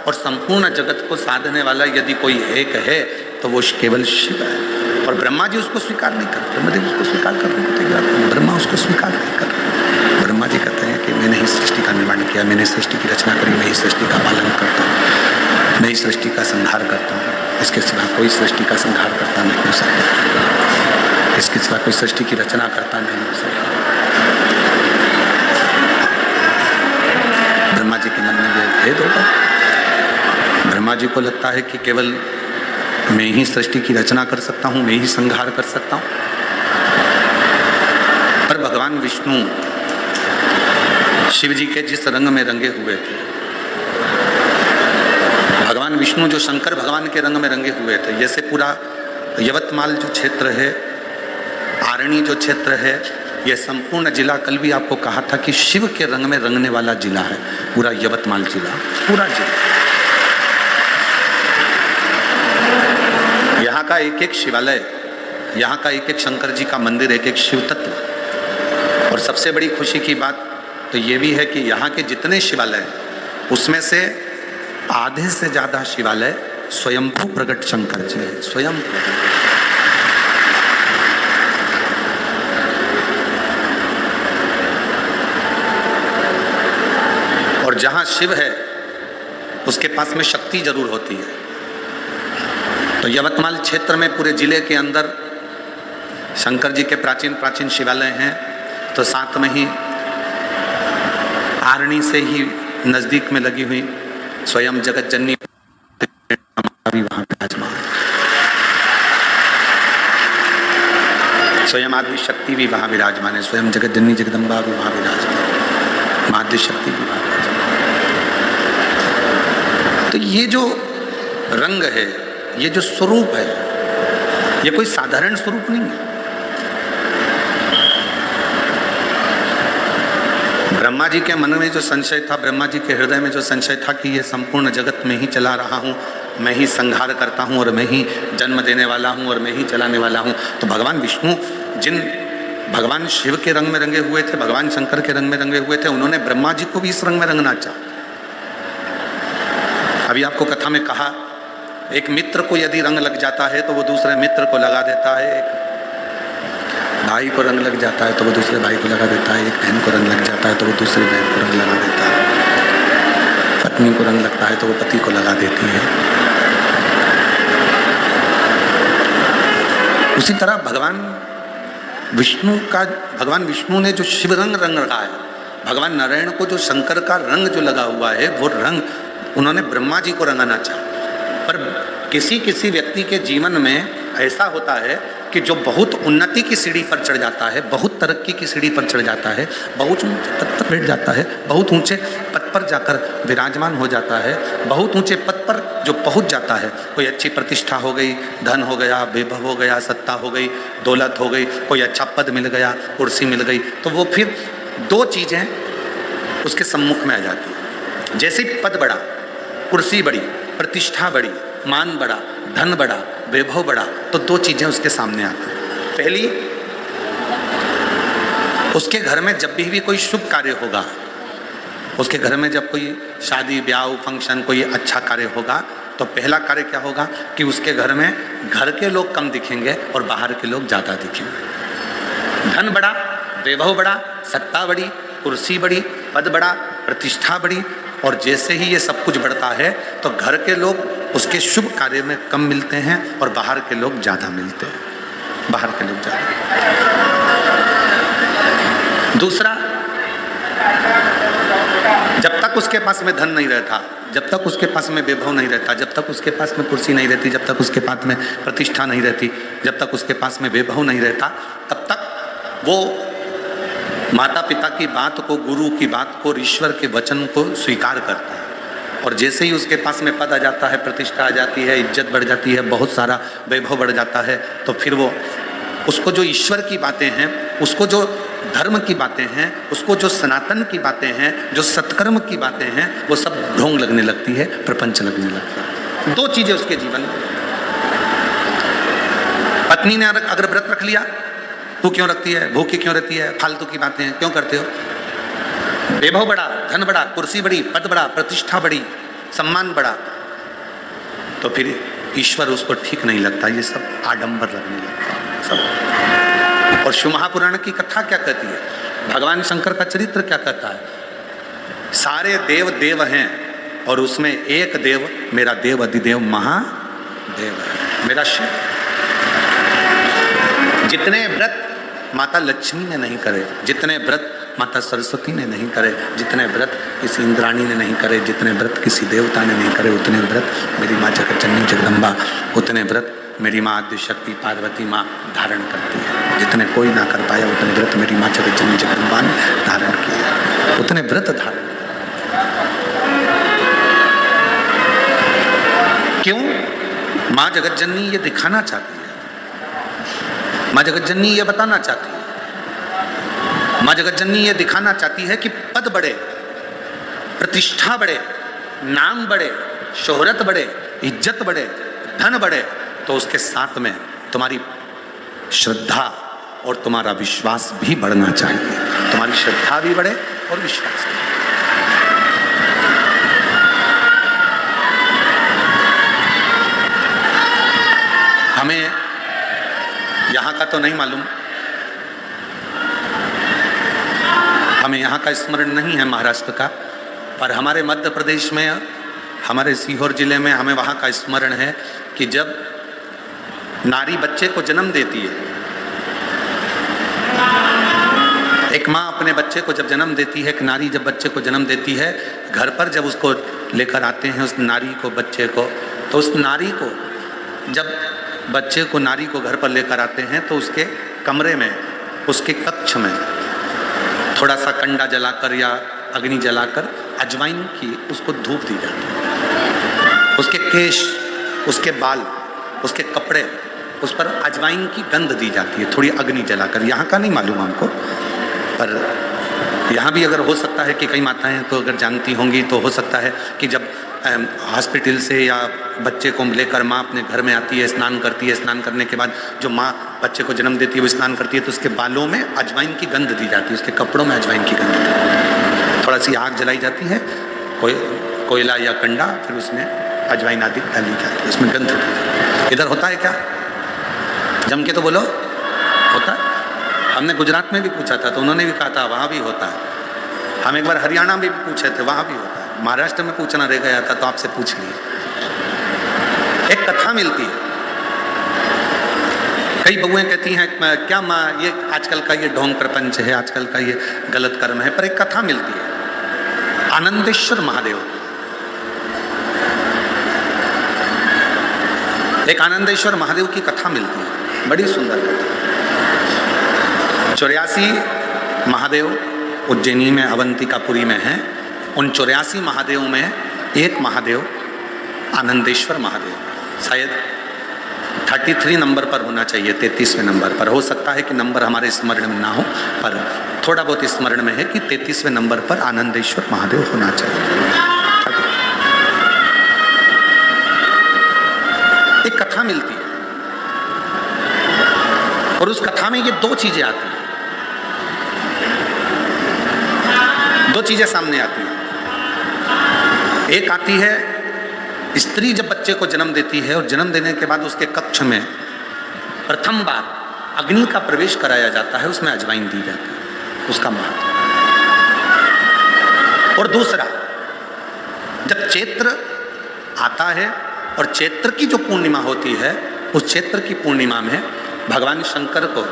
और संपूर्ण जगत को साधने वाला यदि कोई एक है तो वो केवल शिव है। और ब्रह्मा जी उसको स्वीकार नहीं करते, ब्रह्मदेव उसको स्वीकार करने को तैयार नहीं, ब्रह्मा उसको स्वीकार नहीं कर रहे। ब्रह्मा जी कहते हैं कि मैंने ही सृष्टि का निर्माण किया, मैंने सृष्टि की रचना करी, मैं ही सृष्टि का पालन करता हूँ, मैं ही सृष्टि का संहार करता हूँ, इसके सिवा कोई सृष्टि का संहार करता नहीं हो सकता, इसके सिवा कोई सृष्टि की रचना करता नहीं हो सकता। ब्रह्मा जी के मन में यह भेद होगा। ब्रह्मा जी को लगता है कि केवल मैं ही सृष्टि की रचना कर सकता हूं, मैं ही संहार कर सकता हूं। पर भगवान विष्णु शिव जी के जिस रंग में रंगे हुए थे, भगवान विष्णु जो शंकर भगवान के रंग में रंगे हुए थे, जैसे पूरा यवतमाल जो क्षेत्र है, आरणी जो क्षेत्र है, यह संपूर्ण जिला, कल भी आपको कहा था कि शिव के रंग में रंगने वाला जिला है पूरा यवतमाल जिला, पूरा जिला। यहाँ का एक एक शिवालय, यहाँ का एक एक शंकर जी का मंदिर, एक एक शिव तत्व। और सबसे बड़ी खुशी की बात तो ये भी है कि यहाँ के जितने शिवालय हैं उसमें से आधे से ज्यादा शिवालय स्वयंभू प्रकट शंकर जी है, स्वयं। और जहाँ शिव है उसके पास में शक्ति जरूर होती है। तो यवतमाल क्षेत्र में पूरे जिले के अंदर शंकर जी के प्राचीन प्राचीन शिवालय हैं, तो साथ में ही आरणी से ही नजदीक में लगी हुई स्वयं जगत जननी भी वहां विराजमान, स्वयं आदि शक्ति भी वहां विराजमान है, स्वयं जगत जननी जगदम्बा भी वहां विराजमान, माध्य शक्ति भी वहां विराजमान। तो ये जो रंग है, ये जो स्वरूप है, ये कोई साधारण स्वरूप नहीं है। ब्रह्मा जी के मन में जो संशय था, ब्रह्मा जी के हृदय में जो संशय था कि ये संपूर्ण जगत में ही चला रहा हूँ, मैं ही संहार करता हूँ और मैं ही जन्म देने वाला हूँ और मैं ही चलाने वाला हूँ, तो भगवान विष्णु जिन भगवान शिव के रंग में रंगे हुए थे, भगवान शंकर के रंग में रंगे हुए थे, उन्होंने ब्रह्मा जी को भी इस रंग में रंगना चाहा। अभी आपको कथा में कहा, एक मित्र को यदि रंग लग जाता है तो वो दूसरे मित्र को लगा देता है, एक भाई को रंग लग जाता है तो वो दूसरे भाई को लगा देता है, एक बहन को रंग लग जाता है तो वो दूसरी बहन को रंग लगा देता है, पत्नी को रंग लगता है तो वो पति को लगा देती है। उसी तरह भगवान विष्णु ने जो शिव रंग रखा है, भगवान नारायण को जो शंकर का रंग जो लगा हुआ है, वो रंग उन्होंने ब्रह्मा जी को रंगाना चाहा। पर किसी किसी व्यक्ति के जीवन में ऐसा होता है कि जो बहुत उन्नति की सीढ़ी पर चढ़ जाता है, बहुत तरक्की की सीढ़ी पर चढ़ जाता है, बहुत ऊंचे पद पर बैठ जाता है, बहुत ऊंचे पद पर जाकर विराजमान हो जाता है, बहुत ऊंचे पद पर जो पहुंच जाता है, कोई अच्छी प्रतिष्ठा हो गई, धन हो गया, वैभव हो गया, सत्ता हो गई, दौलत हो गई, कोई अच्छा पद मिल गया, कुर्सी मिल गई, तो वो फिर दो चीज़ें उसके सम्मुख में आ जाती है। जैसे पद बढ़ा, कुर्सी बड़ी, प्रतिष्ठा बड़ी, मान बढ़ा, धन बढ़ा, वैभव बढ़ा, तो दो चीजें उसके सामने आती हैं। पहली, उसके घर में जब भी कोई शुभ कार्य होगा, उसके घर में जब कोई शादी ब्याह फंक्शन कोई अच्छा कार्य होगा, तो पहला कार्य क्या होगा कि उसके घर में घर के लोग कम दिखेंगे और बाहर के लोग ज्यादा दिखेंगे। धन बढ़ा, वैभव बढ़ा, सत्ता बढ़ी, कुर्सी बढ़ी, पद बढ़ा, प्रतिष्ठा बढ़ी, और जैसे ही ये सब कुछ बढ़ता है तो घर के लोग उसके शुभ कार्य में कम मिलते हैं और बाहर के लोग ज्यादा मिलते हैं, बाहर के लोग ज्यादा। दूसरा, जब तक उसके पास में धन नहीं रहता, जब तक उसके पास में वैभव नहीं रहता, जब तक उसके पास में कुर्सी नहीं रहती, जब तक उसके पास में प्रतिष्ठा नहीं रहती, जब तक उसके पास में वैभव नहीं रहता, तब तक वो माता पिता की बात को, गुरु की बात को, ईश्वर के वचन को स्वीकार करता है। और जैसे ही उसके पास में पद आ जाता है, प्रतिष्ठा आ जाती है, इज्जत बढ़ जाती है, बहुत सारा वैभव बढ़ जाता है, तो फिर वो उसको जो ईश्वर की बातें हैं, उसको जो धर्म की बातें हैं, उसको जो सनातन की बातें हैं, जो सत्कर्म की बातें हैं, वो सब ढोंग लगने लगती है, प्रपंच लगने लगता है। दो चीजें उसके जीवन में। पत्नी ने अगर व्रत रख लिया, तू क्यों रखती है, भूखी क्यों रहती है, फालतू की बातें क्यों करते हो। वैभव बढ़ा, धन बढ़ा, कुर्सी बढ़ी, पद बढ़ा, प्रतिष्ठा बढ़ी, सम्मान बढ़ा, तो फिर ईश्वर उसको ठीक नहीं लगता, ये सब आडंबर लगने लगता है सब। और शिव महापुराण की कथा क्या कहती है, भगवान शंकर का चरित्र क्या कहता है, सारे देव देव हैं और उसमें एक देव मेरा देव अधिदेव महादेव है, मेरा शिव। जितने व्रत माता लक्ष्मी ने नहीं करे, जितने व्रत माता सरस्वती ने नहीं करे, जितने व्रत किसी इंद्राणी ने नहीं करे, जितने व्रत किसी देवता ने नहीं करे, उतने व्रत मेरी माँ जगतजननी जगदम्बा, उतने व्रत मेरी माँ आद्यशक्ति पार्वती माँ धारण करती है। जितने कोई ना कर पाया उतने व्रत मेरी माँ जगतजननी जगदम्बा ने धारण किए, उतने व्रत धारण। क्यों? माँ जगतजननी ये दिखाना चाहती है, माँ जगतजननी ये बताना चाहती है, माँ जगतजननी ये दिखाना चाहती है कि पद बढ़े, प्रतिष्ठा बढ़े, नाम बढ़े, शोहरत बढ़े, इज्जत बढ़े, धन बढ़े, तो उसके साथ में तुम्हारी श्रद्धा और तुम्हारा विश्वास भी बढ़ना चाहिए। तुम्हारी श्रद्धा भी बढ़े और विश्वास भी। हमें यहाँ का तो नहीं मालूम, हमें यहाँ का स्मरण नहीं है महाराष्ट्र का, पर हमारे मध्य प्रदेश में, हमारे सीहोर जिले में हमें वहाँ का स्मरण है कि जब नारी बच्चे को जन्म देती है, एक माँ अपने बच्चे को जब जन्म देती है, एक नारी जब बच्चे को जन्म देती है, घर पर जब उसको लेकर आते हैं उस नारी को, बच्चे को, तो उस नारी को जब बच्चे को नारी को घर पर लेकर आते हैं तो उसके कमरे में, उसके कक्ष में थोड़ा सा कंडा जलाकर या अग्नि जलाकर अजवाइन की उसको धूप दी जाती है। उसके केश, उसके बाल, उसके कपड़े, उस पर अजवाइन की गंध दी जाती है, थोड़ी अग्नि जलाकर। यहाँ का नहीं मालूम हमको, पर यहाँ भी अगर हो सकता है कि कई माताएं तो अगर जानती होंगी तो हो सकता है कि जब हॉस्पिटल से या बच्चे को लेकर माँ अपने घर में आती है, स्नान करती है, स्नान करने के बाद जो माँ बच्चे को जन्म देती है वो स्नान करती है तो उसके बालों में अजवाइन की गंध दी जाती है, उसके कपड़ों में अजवाइन की गंध दी जाती है। थोड़ा सी आग जलाई जाती है, कोयला या कंडा, फिर उसमें अजवाइन आदि डाली जाती है, उसमें गंध दी जाती है। इधर होता है क्या? जम के तो बोलो, होता है? हमने गुजरात में भी पूछा था तो उन्होंने भी कहा था वहाँ भी होता है। हम एक बार हरियाणा में भी पूछे थे, वहाँ भी होता है। महाराष्ट्र में पूछना रह गया था तो आपसे पूछ लिए। एक कथा मिलती है, कई बहुएं कहती हैं क्या माँ ये आजकल का ये ढोंग प्रपंच है, आजकल का ये गलत कर्म है, पर एक कथा मिलती है आनंदेश्वर महादेव। एक आनंदेश्वर महादेव की कथा मिलती है, बड़ी सुंदर कथा। 84 महादेव उज्जैनी में अवंतिकापुरी में हैं। उन 84 महादेव में एक महादेव आनंदेश्वर महादेव, शायद 33 नंबर पर होना चाहिए, 33वें नंबर पर। हो सकता है कि नंबर हमारे स्मरण में ना हो, पर थोड़ा बहुत स्मरण में है कि 33वें नंबर पर आनंदेश्वर महादेव होना चाहिए। एक कथा मिलती है और उस कथा में ये दो चीजें आती हैं, दो चीजें सामने आती हैं। एक आती है, स्त्री जब बच्चे को जन्म देती है और जन्म देने के बाद उसके कक्ष में प्रथम बार अग्नि का प्रवेश कराया जाता है, उसमें अजवाइन दी जाती है, उसका महत्व। और दूसरा, जब चैत्र आता है और चैत्र की जो पूर्णिमा होती है, उस चैत्र की पूर्णिमा में भगवान शंकर को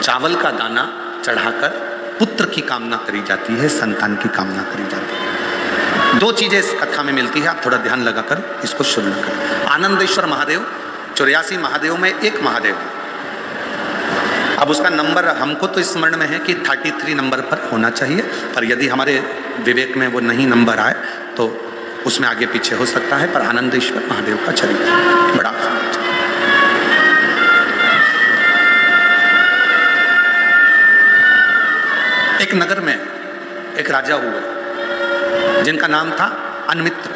चावल का दाना चढ़ाकर पुत्र की कामना करी जाती है, संतान की कामना करी जाती है। दो चीजें इस कथा में मिलती है, आप थोड़ा ध्यान लगाकर इसको श्रवण करें। आनंदेश्वर महादेव 84 महादेव में एक महादेव है। अब उसका नंबर हमको तो स्मरण में है कि 33 नंबर पर होना चाहिए, पर यदि हमारे विवेक में वो नहीं नंबर आए तो उसमें आगे पीछे हो सकता है। पर आनंदेश्वर महादेव का चरित्र बड़ा एक नगर में एक राजा हुआ जिनका नाम था अनमित्र।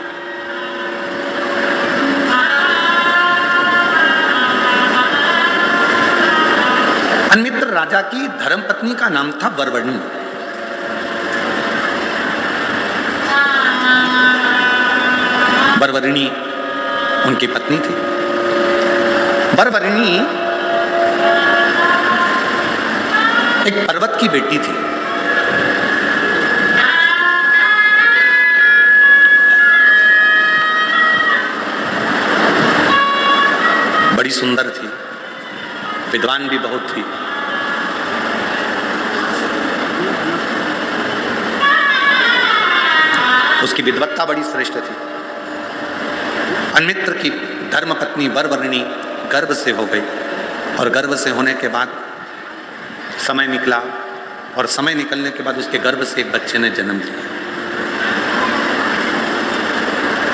अनमित्र राजा की धर्मपत्नी का नाम था वरवणी। बरबरिणी उनकी पत्नी थी। बरबरिणी एक पर्वत की बेटी थी। बड़ी सुंदर थी, विद्वान भी बहुत थी। उसकी विद्वत्ता बड़ी श्रेष्ठ थी। अनमित्र की धर्मपत्नी बरबरिणी गर्भ से हो गई और गर्भ से होने के बाद समय निकला और समय निकलने के बाद उसके गर्भ से एक बच्चे ने जन्म लिया।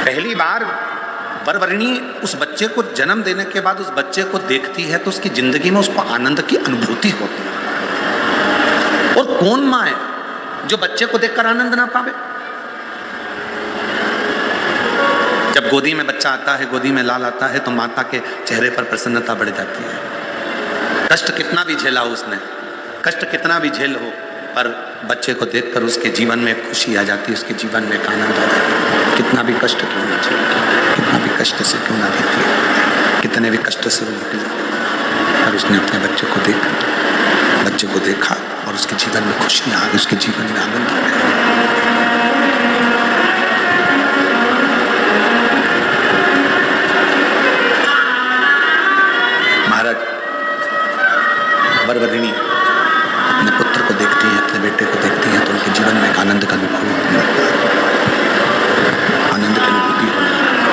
पहली बार बरबरिणी उस बच्चे को जन्म देने के बाद उस बच्चे को देखती है तो उसकी जिंदगी में उसको आनंद की अनुभूति होती है। और कौन मां है जो बच्चे को देखकर आनंद ना पावे? जब गोदी में बच्चा आता है, गोदी में लाल आता है तो माता के चेहरे पर प्रसन्नता बढ़ जाती है। कष्ट कितना भी झेला हो उसने, कष्ट कितना भी झेल हो, पर बच्चे को देखकर उसके जीवन में खुशी आ जाती है, उसके जीवन में एक आनंद आ जाता है। कितना भी कष्ट क्यों ना झेले, कितना भी कष्ट से क्यों ना देती है, कितने भी कष्ट से वो निकले, और उसने अपने बच्चे को देखा और उसके जीवन में खुशी आ गई, उसके जीवन में आनंद आ गया। बरबरिणी अपने पुत्र को देखती है, अपने बेटे को देखती है तो उनके जीवन में एक आनंद का अनुभव होने लगता है, आनंद की अनुभूति होने लगती है।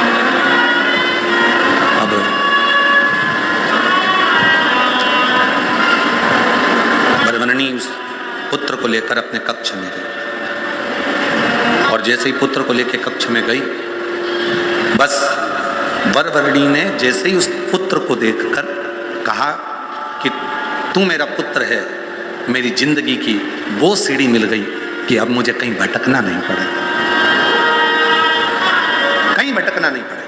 अब बरबरिणी उस पुत्र को लेकर अपने कक्ष में गई और जैसे ही पुत्र को लेकर कक्ष में गई, बस बरबरिणी ने जैसे ही उस पुत्र को देखकर कहा कि तू मेरा पुत्र है, मेरी जिंदगी की वो सीढ़ी मिल गई कि अब मुझे कहीं भटकना नहीं पड़ेगा, कहीं भटकना नहीं पड़ेगा।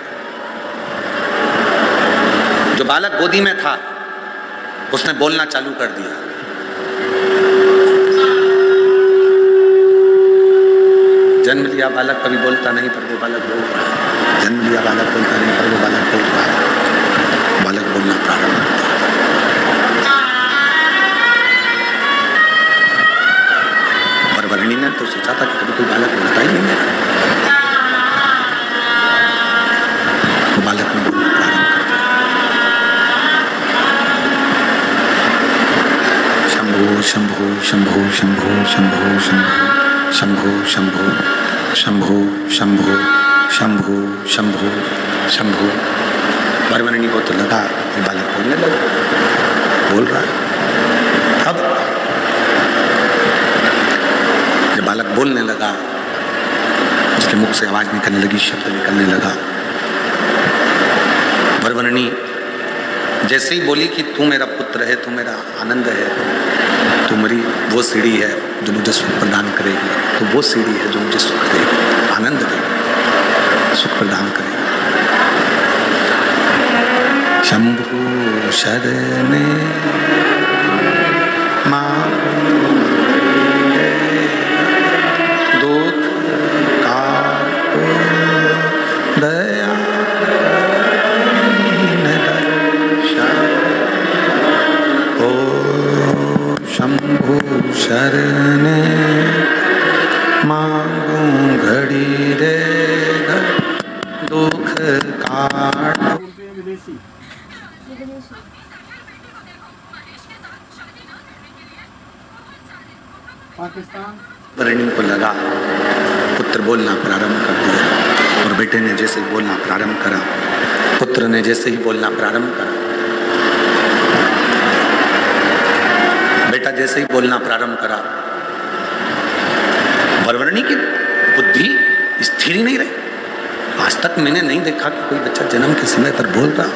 जो बालक गोदी में था उसने बोलना चालू कर दिया। जन्म लिया बालक कभी बोलता नहीं, पर वो बालक बोल रहा है। जन्म लिया बालक बोलता नहीं, पर वो बालक बोल रहा है। बालक बोलना प्रारंभ कर दिया। बरबरिणी ने तो सोचा था कि कभी कोई बालक बोलता ही नहीं है, वो बालक ने बोलना प्रारंभ कर दिया। शंभो शंभो शंभो शंभो शंभो शंभो शंभो शंभो शंभो शंभो शंभो शंभो। बरबरिणी को तो लगा कि बालक बोलने लगा, बोल रहा है। अब जब बालक बोलने लगा, उसके मुख से आवाज निकलने लगी, शब्द निकलने लगा। बरबरिणी जैसे ही बोली कि तू मेरा पुत्र है, तू मेरा आनंद है, तू मेरी वो सीढ़ी है जो मुझे सुख प्रदान करेगी, तो वो सीढ़ी है जो मुझे सुख देगी, आनंद देगी, सुख प्रदान करेगी। शंभु शरणे दुख काटो दया ओ शंभु शरणे मांगू घड़ी रे दुख काटो। बरबरिणी को लगा पुत्र बोलना प्रारंभ कर दिया और बेटे ने जैसे ही बोलना प्रारंभ करा, पुत्र ने जैसे ही बोलना प्रारंभ करा, बेटा जैसे ही बोलना प्रारंभ करा, बरबरिणी की बुद्धि स्थिर ही नहीं रही। आज तक मैंने नहीं देखा कि कोई बच्चा जन्म के समय पर बोल रहा।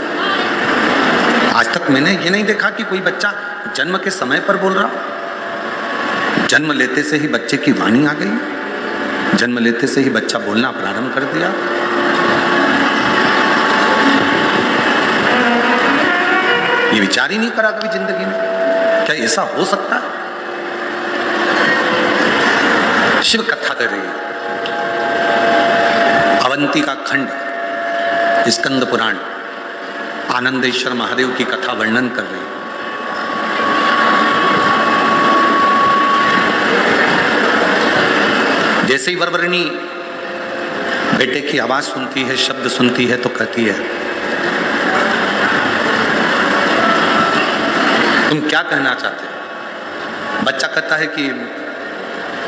आज तक मैंने ये नहीं देखा कि कोई बच्चा जन्म के समय पर बोल रहा। जन्म लेते से ही बच्चे की वाणी आ गई, जन्म लेते से ही बच्चा बोलना प्रारंभ कर दिया। ये विचार ही नहीं करा कभी जिंदगी में, क्या ऐसा हो सकता है? शिव कथा कर रही है, अवंतिका खंड स्कंद पुराण आनंदेश्वर महादेव की कथा वर्णन कर रही है। जैसे ही वरवरणी बेटे की आवाज सुनती है, शब्द सुनती है, तो कहती है, तुम क्या कहना चाहते हो? बच्चा कहता है कि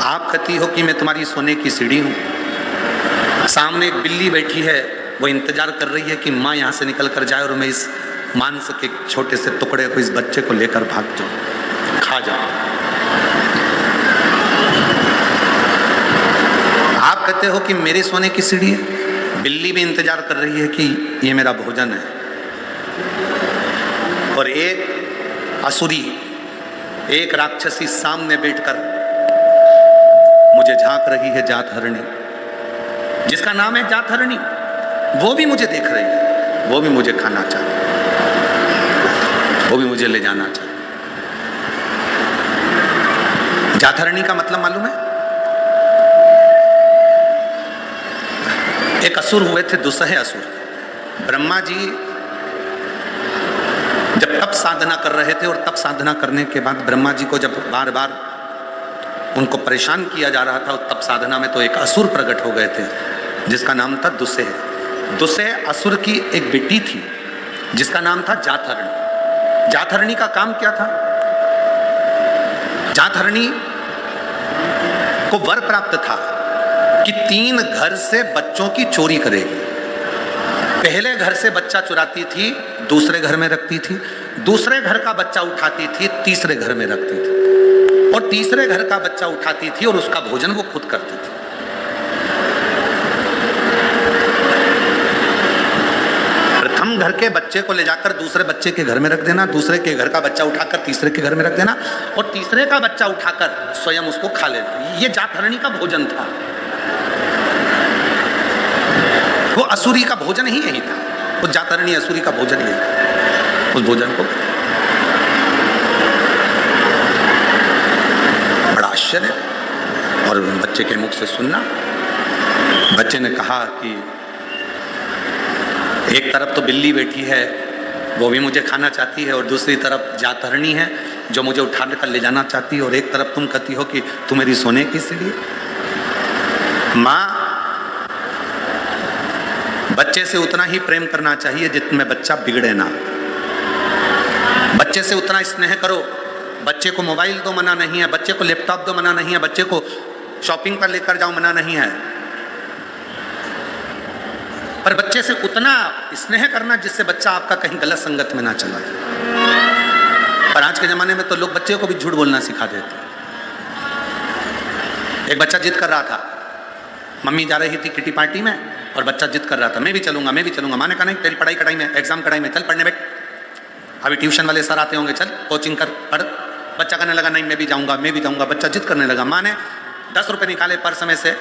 आप कहती हो कि मैं तुम्हारी सोने की सीढ़ी हूं। सामने एक बिल्ली बैठी है, वो इंतजार कर रही है कि माँ यहाँ से निकल कर जाए और मैं इस मांस के छोटे से टुकड़े को, इस बच्चे को लेकर भाग जाऊं, खा जाऊं। आप कहते हो कि मेरे सोने की सीढ़ी है, बिल्ली भी इंतजार कर रही है कि ये मेरा भोजन है। और एक असुरी, एक राक्षसी सामने बैठकर मुझे झांक रही है, जातहरणी, जिसका नाम है जातहरणी। वो भी मुझे देख रही है, वो भी मुझे खाना चाहती है, वो भी मुझे ले जाना चाहती है। जातहरणी का मतलब मालूम है? एक असुर हुए थे, दुस्सह असुर। ब्रह्मा जी जब तप साधना कर रहे थे, और तप साधना करने के बाद ब्रह्मा जी को जब बार बार उनको परेशान किया जा रहा था तप साधना में, तो एक असुर प्रकट हो गए थे जिसका नाम था दुस्सह। दुस्सह असुर की एक बेटी थी जिसका नाम था जातहरणी। जातहरणी का काम क्या था? जातहरणी को वर प्राप्त था कि 3 घर से बच्चों की चोरी करेगी। पहले घर से बच्चा चुराती थी, दूसरे घर में रखती थी, दूसरे घर का बच्चा उठाती थी, तीसरे घर में रखती थी, और तीसरे घर का बच्चा उठाती थी और उसका भोजन वो खुद करती थी। प्रथम घर के बच्चे को ले जाकर दूसरे बच्चे के घर में रख देना, दूसरे के घर का बच्चा उठाकर तीसरे के घर में रख देना, और तीसरे का बच्चा उठाकर स्वयं उसको खा लेना। ये जातहरणी का भोजन था। वो असुरी का भोजन ही यही था। वो जातहरणी असुरी का भोजन यही था। उस भोजन को बड़ा आश्चर्य, और बच्चे के मुख से सुनना। बच्चे ने कहा कि एक तरफ तो बिल्ली बैठी है, वो भी मुझे खाना चाहती है, और दूसरी तरफ जातहरणी है जो मुझे उठा कर ले जाना चाहती है, और एक तरफ तुम कहती हो कि तू मेरी सोने की सीढ़ी। माँ, बच्चे से उतना ही प्रेम करना चाहिए जितने बच्चा बिगड़े ना। बच्चे से उतना स्नेह करो। बच्चे को मोबाइल दो, मना नहीं है। बच्चे को लैपटॉप दो, मना नहीं है। बच्चे को शॉपिंग पर लेकर जाओ, मना नहीं है। पर बच्चे से उतना स्नेह करना जिससे बच्चा आपका कहीं गलत संगत में ना चला जाए। पर आज के जमाने में तो लोग बच्चे को भी झूठ बोलना सिखा देते। एक बच्चा जिद कर रहा था, मम्मी जा रही थी किटी पार्टी में, और बच्चा जिद कर रहा था, मैं भी चलूंगा, मैं भी चलूंगा। माँ ने कहा नहीं, तेरी पढ़ाई कढ़ाई में, एग्जाम कढ़ाई में, चल पढ़ने बैठ, अभी ट्यूशन वाले सर आते होंगे, चल कोचिंग कर, पढ़। बच्चा कहने लगा नहीं, मैं भी जाऊंगा, मैं भी जाऊंगा। बच्चा जिद करने लगा। माँ ने 10 रुपए निकाले पर्स में से,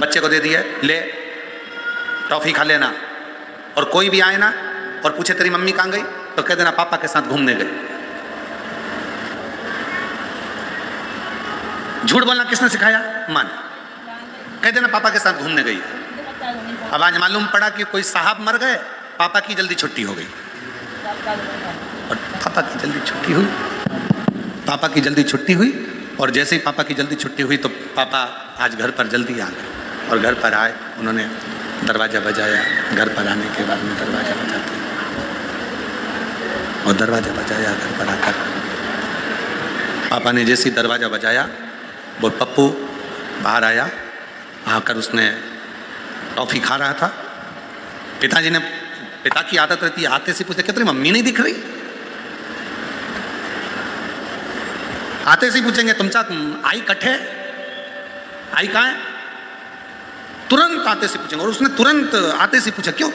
बच्चे को दे दिए, ले टॉफी खा लेना, और कोई भी आए ना और पूछे तेरी मम्मी कहाँ गई, तो कह देना पापा के साथ घूमने गई। झूठ बोलना किसने सिखाया? माँ ने। कह देना पापा के साथ घूमने गई। अब आज मालूम पड़ा कि कोई साहब मर गए, पापा की जल्दी छुट्टी हो गई, और पापा की जल्दी छुट्टी हुई। पापा की जल्दी छुट्टी हुई, और जैसे ही पापा की जल्दी छुट्टी हुई तो पापा आज घर पर जल्दी आ गए, और घर पर आए, उन्होंने दरवाज़ा बजाया। घर पर आने के बाद में दरवाज़ा बजाते, और दरवाज़ा बजाया। घर पर आकर पापा ने जैसे ही दरवाज़ा बजाया, वो पप्पू बाहर आया। आकर उसने टॉफ़ी खा रहा था। पिताजी ने, पिता की आदत रहती है, आते से पूछते क्या तेरी मम्मी नहीं दिख रही? आते से पूछेंगे तुमचा आई कट है, आई कहाँ है? तुरंत आते से पूछेंगे। और उसने तुरंत आते से पूछा, क्यों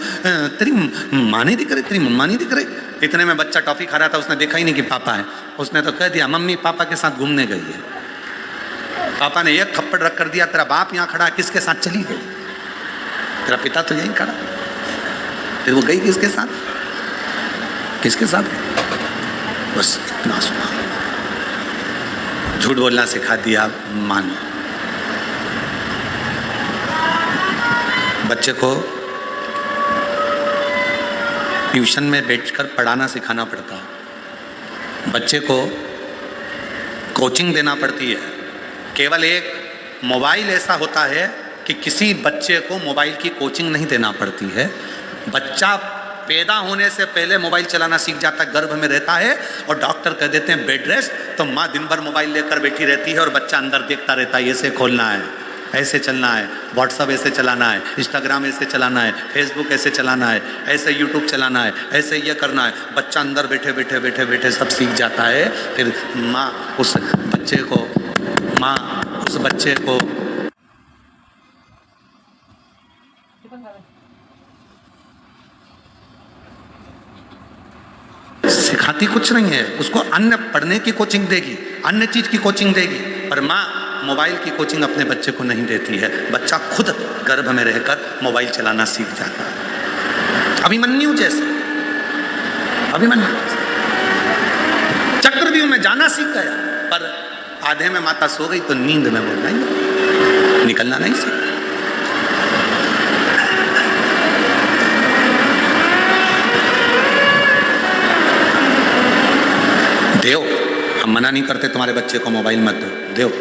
तेरी माँ नहीं दिख रही, तेरी मम्मा नहीं दिख रही? इतने में बच्चा टॉफ़ी खा रहा था, उसने देखा ही नहीं कि पापा है। उसने तो कह दिया मम्मी पापा के साथ घूमने गई है। पापा ने एक थप्पड़ रख कर दिया, तेरा बाप यहाँ खड़ा, किसके साथ चली गई? तेरा पिता तो यहीं खड़ा, फिर वो गई किसके साथ? किसके साथ? बस इतना सुना। झूठ बोलना सिखा दिया माँ ने। बच्चे को ट्यूशन में बैठकर पढ़ाना सिखाना पड़ता है, बच्चे को कोचिंग देना पड़ती है। केवल एक मोबाइल ऐसा होता है कि किसी बच्चे को मोबाइल की कोचिंग नहीं देना पड़ती है। बच्चा पैदा होने से पहले मोबाइल चलाना सीख जाता है, गर्भ में रहता है, और डॉक्टर कह देते हैं बेड रेस्ट, तो माँ दिन भर मोबाइल लेकर बैठी रहती है और बच्चा अंदर देखता रहता है, ऐसे खोलना है, ऐसे चलना है, व्हाट्सअप ऐसे चलाना है, इंस्टाग्राम ऐसे चलाना है, फेसबुक ऐसे चलाना है, ऐसे यूट्यूब चलाना है, ऐसे ये करना है। बच्चा अंदर बैठे बैठे बैठे बैठे सब सीख जाता है। फिर माँ उस बच्चे को सिखाती कुछ नहीं है, उसको अन्य पढ़ने की कोचिंग देगी, अन्य चीज की कोचिंग देगी, पर माँ मोबाइल की कोचिंग अपने बच्चे को नहीं देती है। बच्चा खुद गर्भ में रहकर मोबाइल चलाना सीख जाता है। अभिमन्यु जैसे, चक्रव्यूह में जाना सीख गया, पर आधे में माता सो गई तो नींद में वो नहीं निकलना नहीं सीखा। देव, हम मना नहीं करते तुम्हारे बच्चे को मोबाइल मत दो, देव,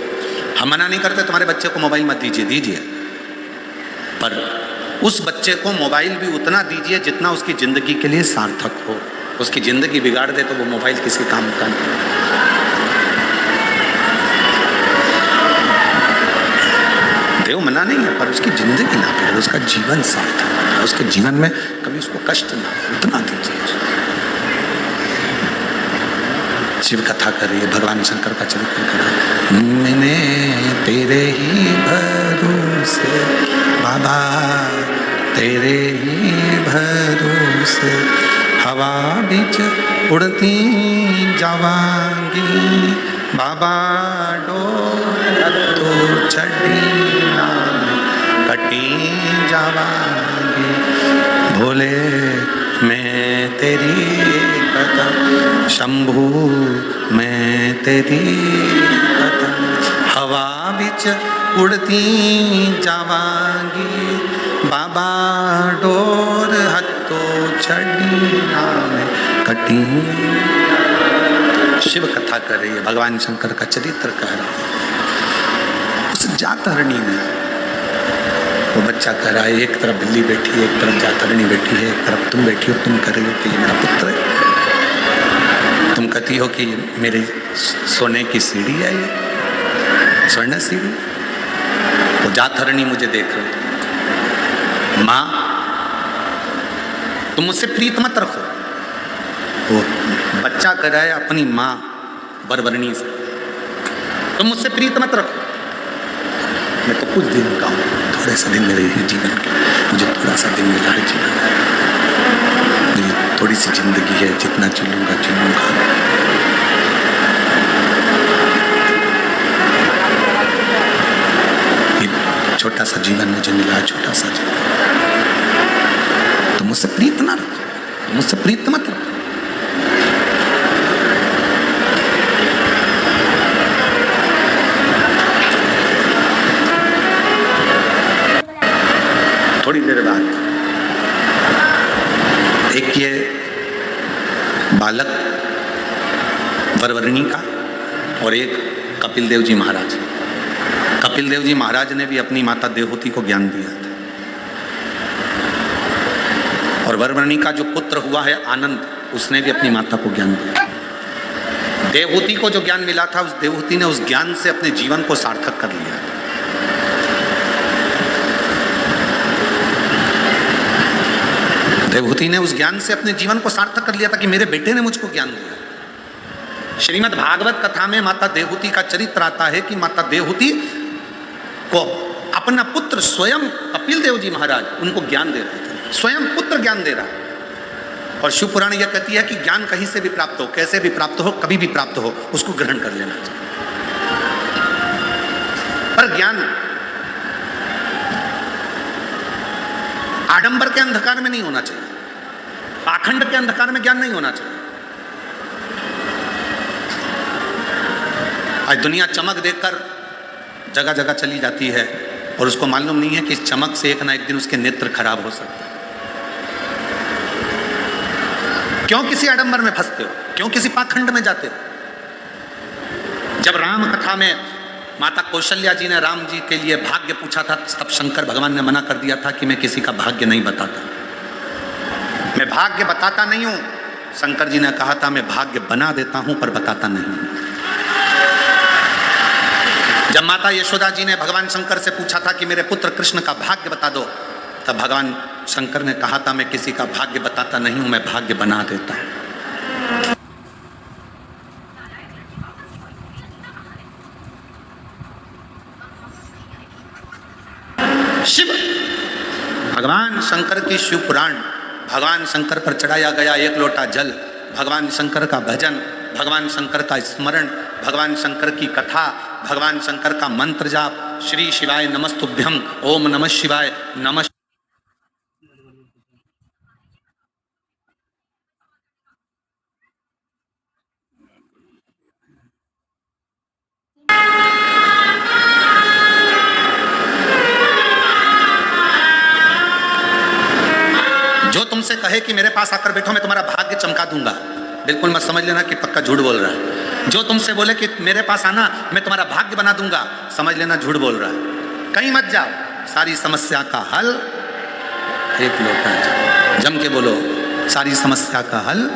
हम मना नहीं करते तुम्हारे बच्चे को मोबाइल मत दीजिए, पर उस बच्चे को मोबाइल भी उतना दीजिए जितना उसकी जिंदगी के लिए सार्थक हो। उसकी जिंदगी बिगाड़ दे तो वो मोबाइल किसी काम का नहीं। देव मना नहीं है, पर उसकी जिंदगी ना बिगड़े, उसका जीवन सार्थक हो, उसके जीवन में कभी उसको कष्ट ना हो, उतना दीजिए। शिव कथा करिए, भगवान शंकर का चरित्र करिए। मैंने तेरे ही भरोसे बाबा, तेरे ही भरोसे हवा बीच उड़ती जावांगी बाबा, डोर तो चढ़ी कटी जावांगी, भोले मैं तेरी कदम, शंभू मैं तेरी कदम, हवा बिच उड़ती जावांगी बाबा, डोर हत्तो छड़ी नाम कटी। शिव कथा कर रही है, भगवान शंकर का चरित्र कह रहा है। उस जातरणी ने, वो बच्चा कह रहा है, एक तरफ बिल्ली बैठी है, एक तरफ जातरणी बैठी है, एक तरफ तुम बैठी हो, तुम कह रही हो कि ये मेरा पुत्र है, तुम कहती हो कि मेरी सोने की सीढ़ी है, ये स्वर्ण सीढ़ी। वो जातरणी मुझे देख रही है, माँ तुम मुझसे प्रीत मत रखो। वो बच्चा कह रहा है अपनी माँ बरबरनी से, तुम मुझसे प्रीत मत रखो, मैं तो कुछ दिन का हूँ, थोड़े से दिन मेरे जीवन के, मुझे थोड़ा सा दिन मिला है जीवन, मेरी थोड़ी सी जिंदगी है, जितना चलूँगा चलूँगा। ये छोटा सा जीवन मुझे मिला, छोटा सा जीवन, तो मुझसे प्रीत ना रखो, मुझसे प्रीत मत रखो। थोड़ी देर बाद एक ये बालक बरबरनी का और एक कपिल देव जी महाराज। कपिल देव जी महाराज ने भी अपनी माता देवहूति को ज्ञान दिया था, और बरबरनी का जो पुत्र हुआ है आनंद, उसने भी अपनी माता को ज्ञान दिया। देवहूति को जो ज्ञान मिला था, उस देवहूति ने उस ज्ञान से अपने जीवन को सार्थक कर लिया। देवहूति ने उस ज्ञान से अपने जीवन को सार्थक कर लिया था कि मेरे बेटे ने मुझको ज्ञान दिया। श्रीमद् भागवत कथा में माता देवहूति का चरित्र आता है कि माता देवहूति को अपना पुत्र स्वयं कपिल देव जी महाराज उनको ज्ञान दे रहे थे, स्वयं पुत्र ज्ञान दे रहा है। और शिव पुराण यह कहती है कि ज्ञान कहीं से भी प्राप्त हो, कैसे भी प्राप्त हो, कभी भी प्राप्त हो, उसको ग्रहण कर लेना चाहिए। पर ज्ञान आडंबर के अंधकार में नहीं होना चाहिए, पाखंड के अंधकार में ज्ञान नहीं होना चाहिए। आज दुनिया चमक देखकर जगह जगह चली जाती है और उसको मालूम नहीं है कि इस चमक से एक ना एक दिन उसके नेत्र खराब हो सकते हैं। क्यों किसी आडंबर में फंसते हो, क्यों किसी पाखंड में जाते हो? जब राम कथा में माता कौशल्या जी ने राम जी के लिए भाग्य पूछा था, तब शंकर भगवान ने मना कर दिया था कि मैं किसी का भाग्य नहीं बताता, मैं भाग्य बताता नहीं हूं। शंकर जी ने कहा था मैं भाग्य बना देता हूं पर बताता नहीं हूं। जब माता यशोदा जी ने भगवान शंकर से पूछा था कि मेरे पुत्र कृष्ण का भाग्य बता दो, तब भगवान शंकर ने कहा था मैं किसी का भाग्य बताता नहीं हूं, मैं भाग्य बना देता हूं। शिव भगवान शंकर की शिव पुराण, भगवान शंकर पर चढ़ाया गया एक लोटा जल, भगवान शंकर का भजन, भगवान शंकर का स्मरण, भगवान शंकर की कथा, भगवान शंकर का मंत्र जाप, श्री शिवाय नमस्तुभ्यम, ओम नमः शिवाय, नमः। जो तुमसे कहे कि मेरे पास आकर बैठो मैं तुम्हारा भाग्य चमका दूंगा, बिल्कुल मत समझ लेना कि पक्का झूठ बोल रहा है। जो तुमसे बोले कि मेरे पास आना मैं तुम्हारा भाग्य बना दूंगा, समझ लेना झूठ बोल रहा है। कहीं मत जाओ, सारी समस्या का हल एक लोटा जल। जम के बोलो, सारी समस्या का हल।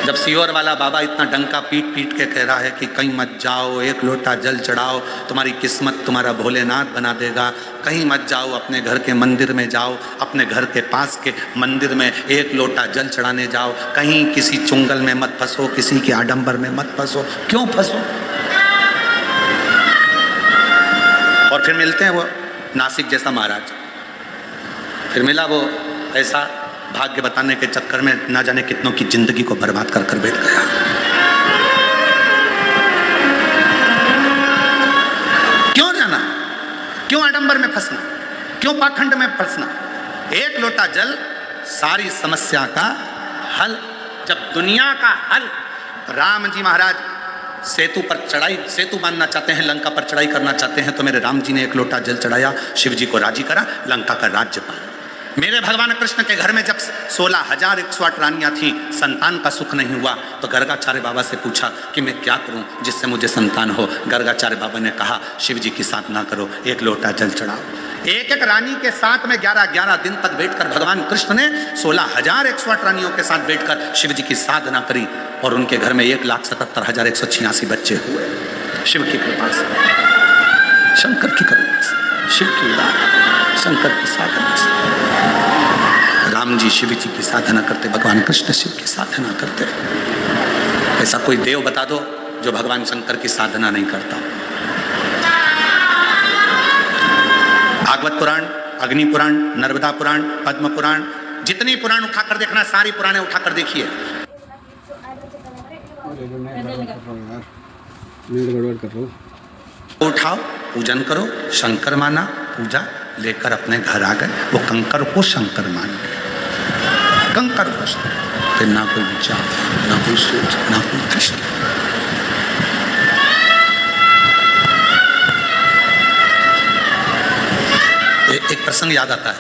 जब सियोर वाला बाबा इतना डंका पीट पीट के कह रहा है कि कहीं मत जाओ, एक लोटा जल चढ़ाओ, तुम्हारी किस्मत तुम्हारा भोलेनाथ बना देगा, कहीं मत जाओ, अपने घर के मंदिर में जाओ, अपने घर के पास के मंदिर में एक लोटा जल चढ़ाने जाओ, कहीं किसी चुंगल में मत फंसो, किसी के आडंबर में मत फंसो। क्यों फंसो? और फिर मिलते हैं वो नासिक जैसा महाराज, फिर मिला वो ऐसा भाग्य बताने के चक्कर में ना जाने कितनों की जिंदगी को बर्बाद कर कर बैठ गया। क्यों जाना, क्यों आडंबर में फंसना, क्यों पाखंड में फंसना? एक लोटा जल सारी समस्या का हल। जब दुनिया का हल, राम जी महाराज सेतु पर चढ़ाई, सेतु बांधना चाहते हैं, लंका पर चढ़ाई करना चाहते हैं, तो मेरे राम जी ने एक लोटा जल चढ़ाया, शिव जी को राजी करा, लंका का राज्य पाया। मेरे भगवान कृष्ण के घर में जब 16,108 रानियां थी, संतान का सुख नहीं हुआ, तो गर्गाचार्य बाबा से पूछा कि मैं क्या करूं जिससे मुझे संतान हो। गर्गाचार्य बाबा ने कहा शिव जी की साधना करो, एक लोटा जल चढ़ाओ। एक एक रानी के साथ में 11-11 दिन तक बैठकर भगवान कृष्ण ने 16,108 रानियों के साथ बैठकर शिव जी की साधना करी, और उनके घर में 1,77,186 बच्चे हुए। शिव की कृपा से, शंकर की कृपा से, शिव की उदार, शंकर की साधना से। राम जी शिव जी की साधना करते, भगवान कृष्ण शिव की साधना करते। ऐसा कोई देव बता दो जो भगवान शंकर की साधना नहीं करता। भागवत पुराण, अग्नि पुराण, नर्मदा पुराण, पद्म पुराण, जितनी पुराण उठाकर देखना, सारी पुराणे उठाकर देखिए। उठाओ, पूजन करो, शंकर माना, पूजा लेकर अपने घर आ गए। वो कंकर को शंकर मान गए, कंकर को। फिर ना कोई विचार, ना कोई सोच, ना कोई दृष्टि। एक प्रसंग याद आता है।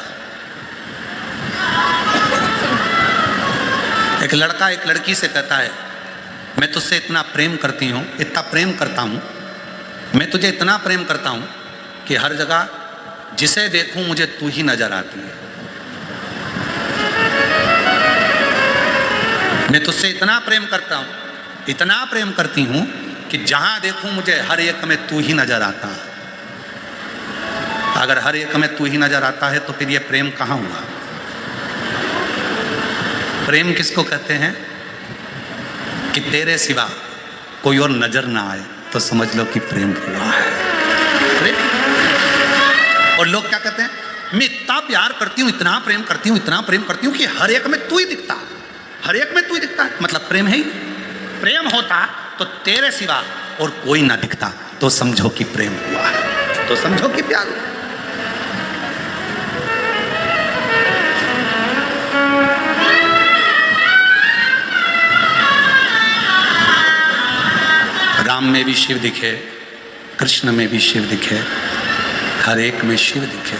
एक लड़का एक लड़की से कहता है मैं तुझसे इतना प्रेम करती हूँ, इतना प्रेम करता हूँ, मैं तुझे इतना प्रेम करता हूँ कि हर जगह जिसे देखूं मुझे तू ही नजर आती है। मैं तुझसे इतना प्रेम करता हूं, इतना प्रेम करती हूं कि जहां देखूं मुझे हर एक में तू ही नजर आता है। अगर हर एक में तू ही नजर आता है तो फिर ये प्रेम कहां हुआ? प्रेम किसको कहते हैं? कि तेरे सिवा कोई और नजर ना आए तो समझ लो कि प्रेम हुआ है। प्रेम। और लोग क्या कहते हैं, मैं इतना प्यार करती हूँ, इतना प्रेम करती हूँ, इतना प्रेम करती हूँ कि हर एक में तू ही दिखता, हर एक में तू ही दिखता है। मतलब प्रेम है ही। प्रेम होता तो तेरे सिवा और कोई ना दिखता तो समझो कि प्रेम हुआ है, तो समझो कि प्यार हुआ। राम में भी शिव दिखे, कृष्ण में भी शिव दिखे, हर एक में शिव दिखे।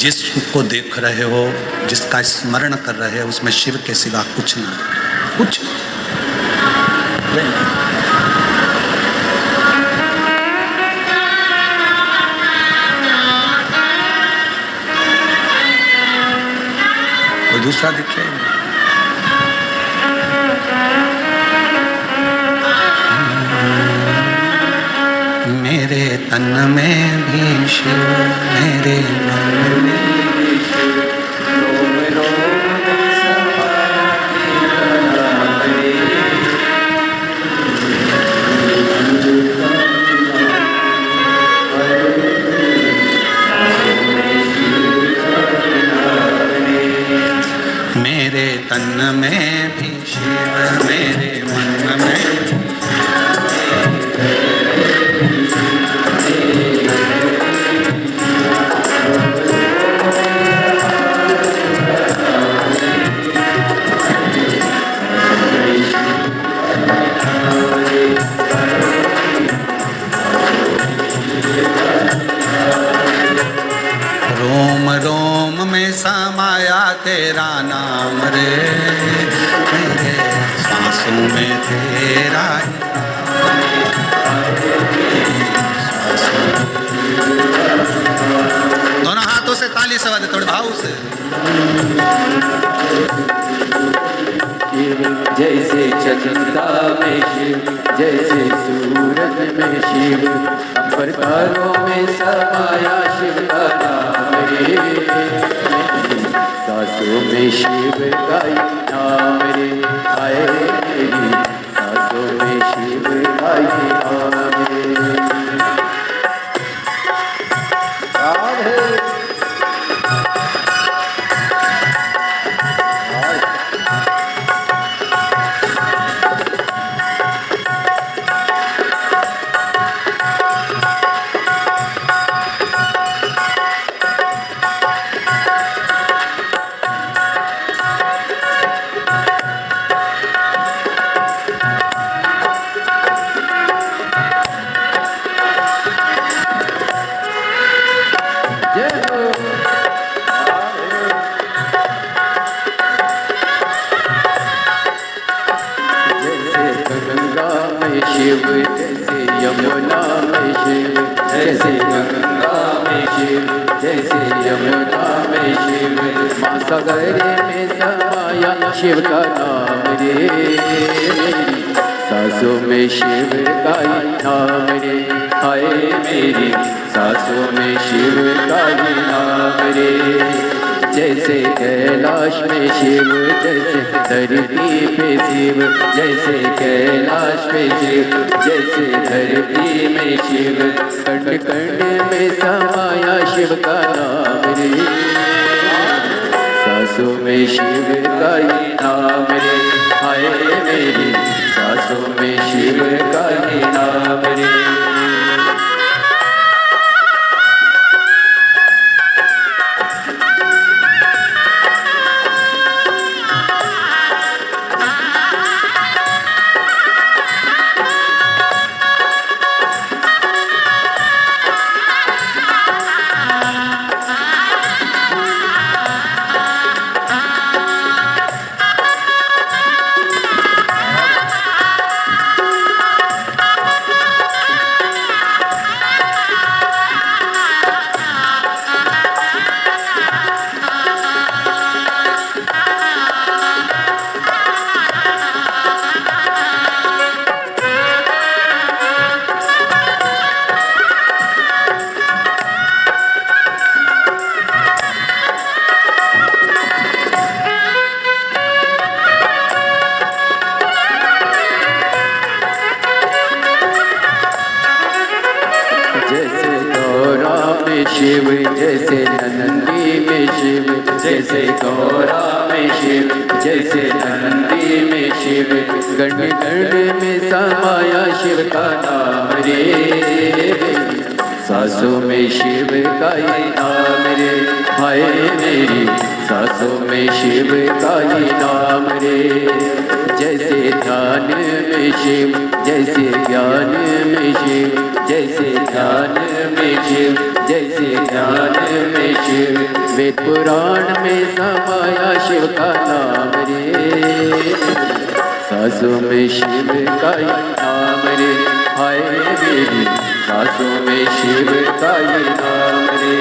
जिसको देख रहे हो, जिसका स्मरण कर रहे हो, उसमें शिव के सिवा कुछ ना, कुछ नहीं। कोई दूसरा दिखे नहीं। मेरे तन में भी शिव, मेरे मन में भी शिव, रोम रोम में समाया तेरा नाम रे। मेरे तन में भी शिव, मेरे मन में समाया तेरा नाम रे, मेरे सांसों में तेरा। दोनों हाथों से ताली से बजाते थोड़े भाव से। जैसे चंदा में शिव, जैसे सूरज में शिव, अंबर तारों में समाया शिव का नाम रे। सांसों में शिव का नाम रे, आए मेरी सांसों में शिव का नाम रे। शिव जैसे यमुना में शिव, जैसे गंगा में शिव, जैसे यमुना में शिव, माँ सागरे में समाया शिव का नाम रे। सांसों में शिव का नाम रे, हाय मेरी सांसों में शिव का नाम रे। जैसे कैलाश में शिव, जैसे धरती पे शिव, जैसे कैलाश में शिव, जैसे धरती में शिव, कण कण में समाया शिव का नाम रे। सांसों में शिव का नाम रे, हाय मेरी सांसों में शिव का नाम रे। शिव, जैसे नंदी में शिव, जैसे गौरा में शिव, जैसे नंदी में शिव, गण गण में समाया शिव का नाम रे। सांसों में शिव का नाम रे, हाय मेरी सांसों में शिव का नाम रे। जैसे ध्यान में शिव, जैसे ज्ञान में शिव, जैसे ध्यान में शिव, जैसे ध्यान में शिव, वेद पुराण में समाया शिव का नाम रे, सासों में शिव का ही नाम रे, हाय मेरी सासों में शिव का ही नाम रे।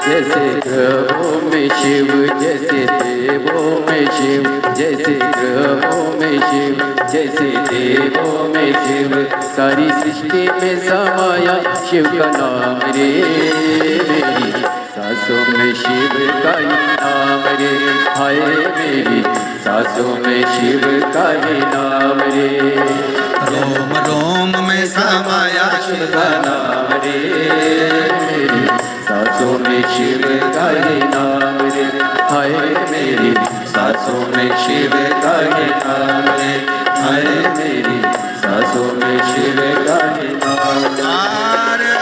जैसे ग्रहों में शिव, जैसे देवों में शिव, जैसे ग्रहों में शिव, जैसे देवों में शिव, सारी सृष्टि में समाया शिव का नाम रे, मेरी सासों में शिव का ही नाम रे, हाय मेरी सासों में शिव का ही नाम रे। रोम रोम में समाया शिव का नाम रे, मेरी सासों में शिव का ही नाम रे, हाय मेरी सासों में शिव का ही नाम रे, हाय मेरी सासों में शिव का ही नाम रे।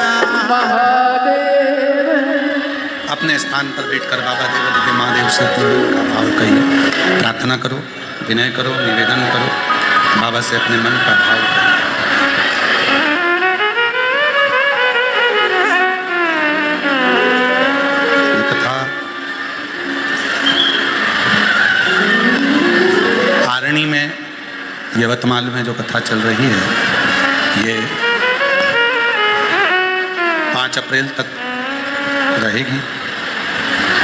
महादेव अपने स्थान पर बैठकर बाबा देव महादेव से अपने मन का भाव कहिए, प्रार्थना करो, विनय करो, निवेदन करो, बाबा से अपने मन का भाव करो। आरणी में, यवतमाल में जो कथा चल रही है ये 5 अप्रैल तक रहेगी।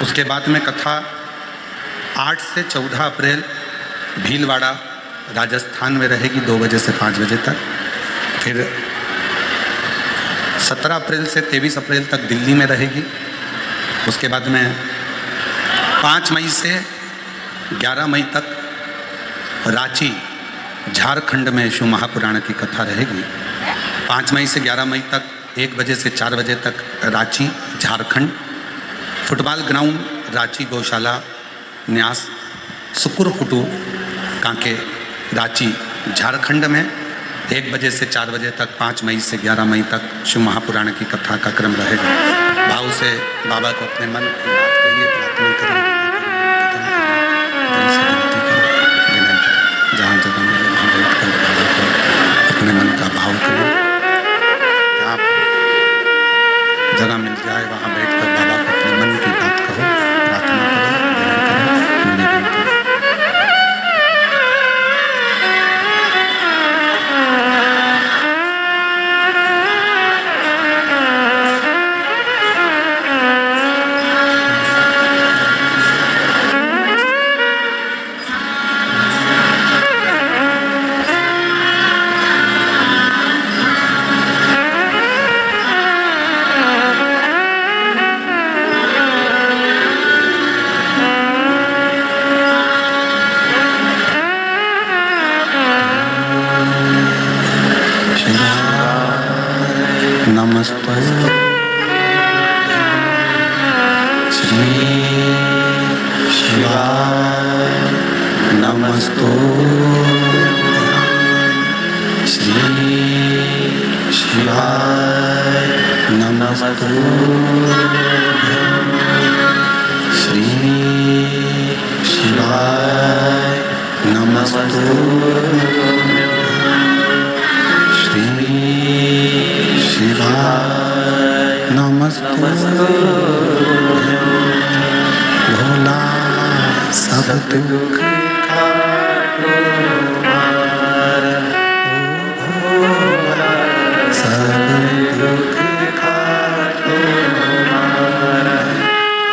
उसके बाद में कथा 8 से 14 अप्रैल भीलवाड़ा राजस्थान में रहेगी 2 बजे से 5 बजे तक। फिर 17 अप्रैल से 23 अप्रैल तक दिल्ली में रहेगी। उसके बाद में 5 मई से 11 मई तक रांची झारखंड में शिव महापुराण की कथा रहेगी। 5 मई से 11 मई तक 1 बजे से 4 बजे तक रांची झारखंड। फुटबॉल ग्राउंड रांची गौशाला न्यास सुकुरकुटू कांके रांची झारखंड में 1 बजे से 4 बजे तक 5 मई से 11 मई तक शिव महापुराण की कथा का क्रम रहेगा। भाव से बाबा को अपने मन की बात कहिए, प्रार्थना करें, जहाँ जगह मिले वहाँ बैठ कर बाबा को अपने मन का भाव करें। जहाँ जगह मिल जाए वहाँ बैठ कर बाबा को अपने मन की बात कहो, प्रार्थना करो, निवेदन करो। नमस्ते श्री शिवाय, नमस्तो श्री शिवाय, नमस्तो श्री शिवाय, नमस्तो श्री शिवाय, नमस्तो भोला सब दुख का तुम्हारा, सब सब दुख काटो हमारा।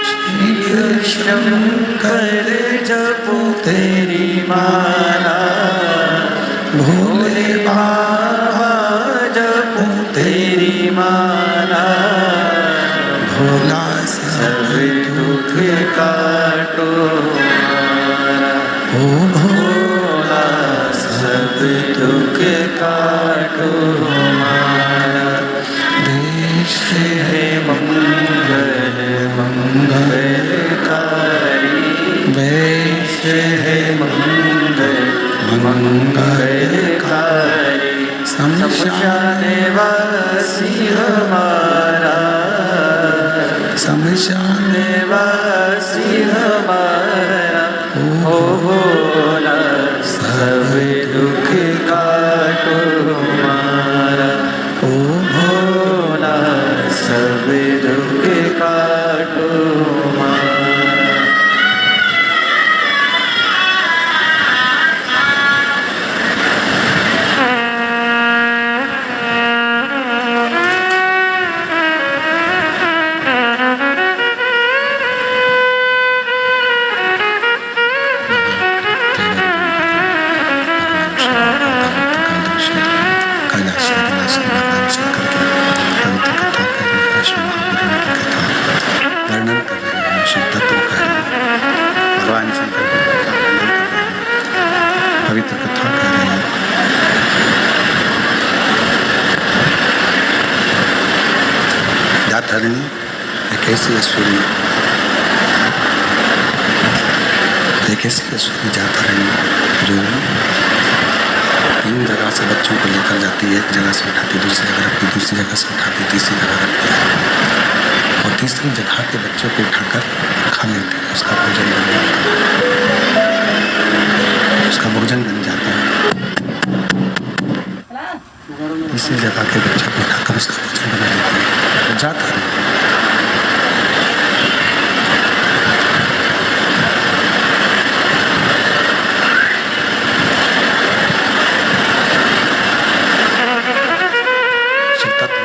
शिव शंकर जपो तेरी माला, भोले बाबा जपो तेरी माला। भोला सब दुख काटो हमारा, ओ भोला सब दुख काटो हमारा। देश है मंगल मंगलकारी, देश है मंगल मंगलकारी। शमशान वासी हमारा, शमशान वासी हमारा। ओ भोला सब दुख काटो हमारा, ओ भोला सब दुख काटो हमारा। पवित्र कथा कर रहे हैं। जातरणी एक ऐसी असुरी, एक ऐसी असुरी जातरणी जो 3 जगह से बच्चों को लेकर जाती है। एक जगह से उठाती, दूसरी जगह रखती, दूसरी जगह से उठाती, तीसरी जगह रखती है और तीसरी जगह के बच्चों को उठाकर खा लेती है। उसका भोजन बन जाता है, उसका भोजन बन जाता है। इसी जगह के बच्चे को उठाकर उसका भोजन बना लेती है। जाता है शिव तत्व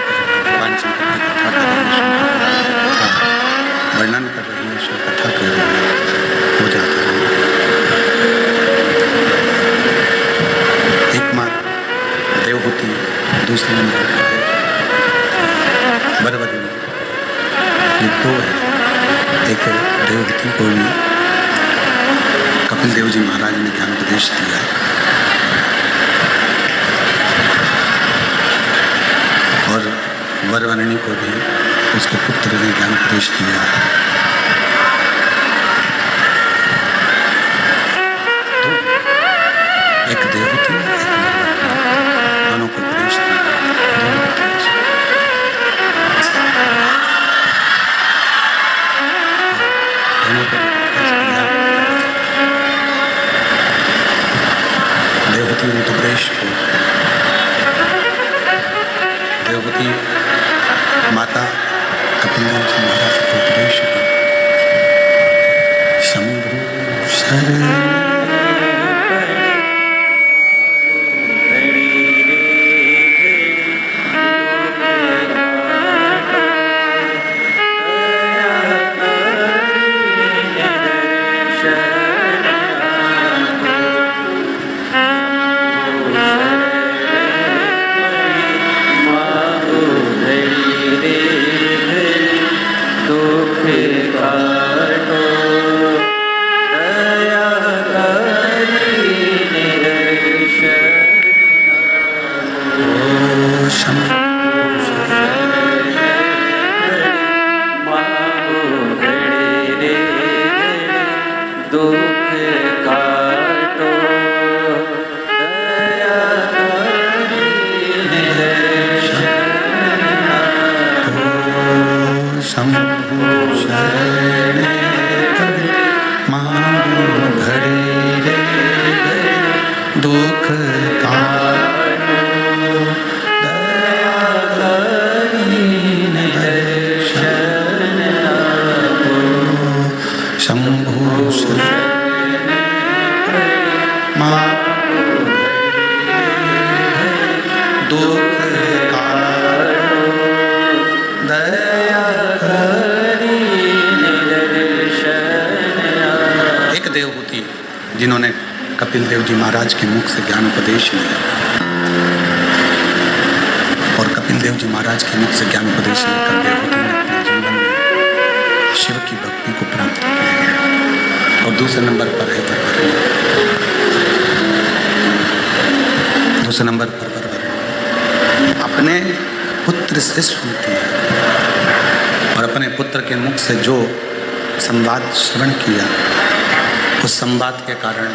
भगवान शंकर की कथा कर रही है, वर्णन कर रही है, शिव कथा कर रही है। हो जाता है एक माँ देव होती है, दूसरी नंबर बरबरनी। ये 2 है। एक देवहूति को भी कपिल देव जी महाराज ने ज्ञान उपदेश दिया और वरवर्णी को भी उसके पुत्र ने ज्ञान उपदेश दिया। तो एक देवहूति, एक वरवर्णी, दोनों को उपदेश दिया। देवहूति उपदेश को, देवहूति माता कपिल देव जी महाराज के उपदेश को शंभु शरण जिन्होंने कपिल देव जी महाराज के मुख से ज्ञान उपदेश लिया और कपिल देव जी महाराज के मुख से ज्ञान उपदेश लेकर देवहूति ने अपने जीवन में शिव की भक्ति को प्राप्त किया। और दूसरे नंबर पर है वरवरनी। दूसरे नंबर पर वरवरनी अपने पुत्र से सुनती है और अपने पुत्र के मुख से जो संवाद श्रवण किया उस संवाद के कारण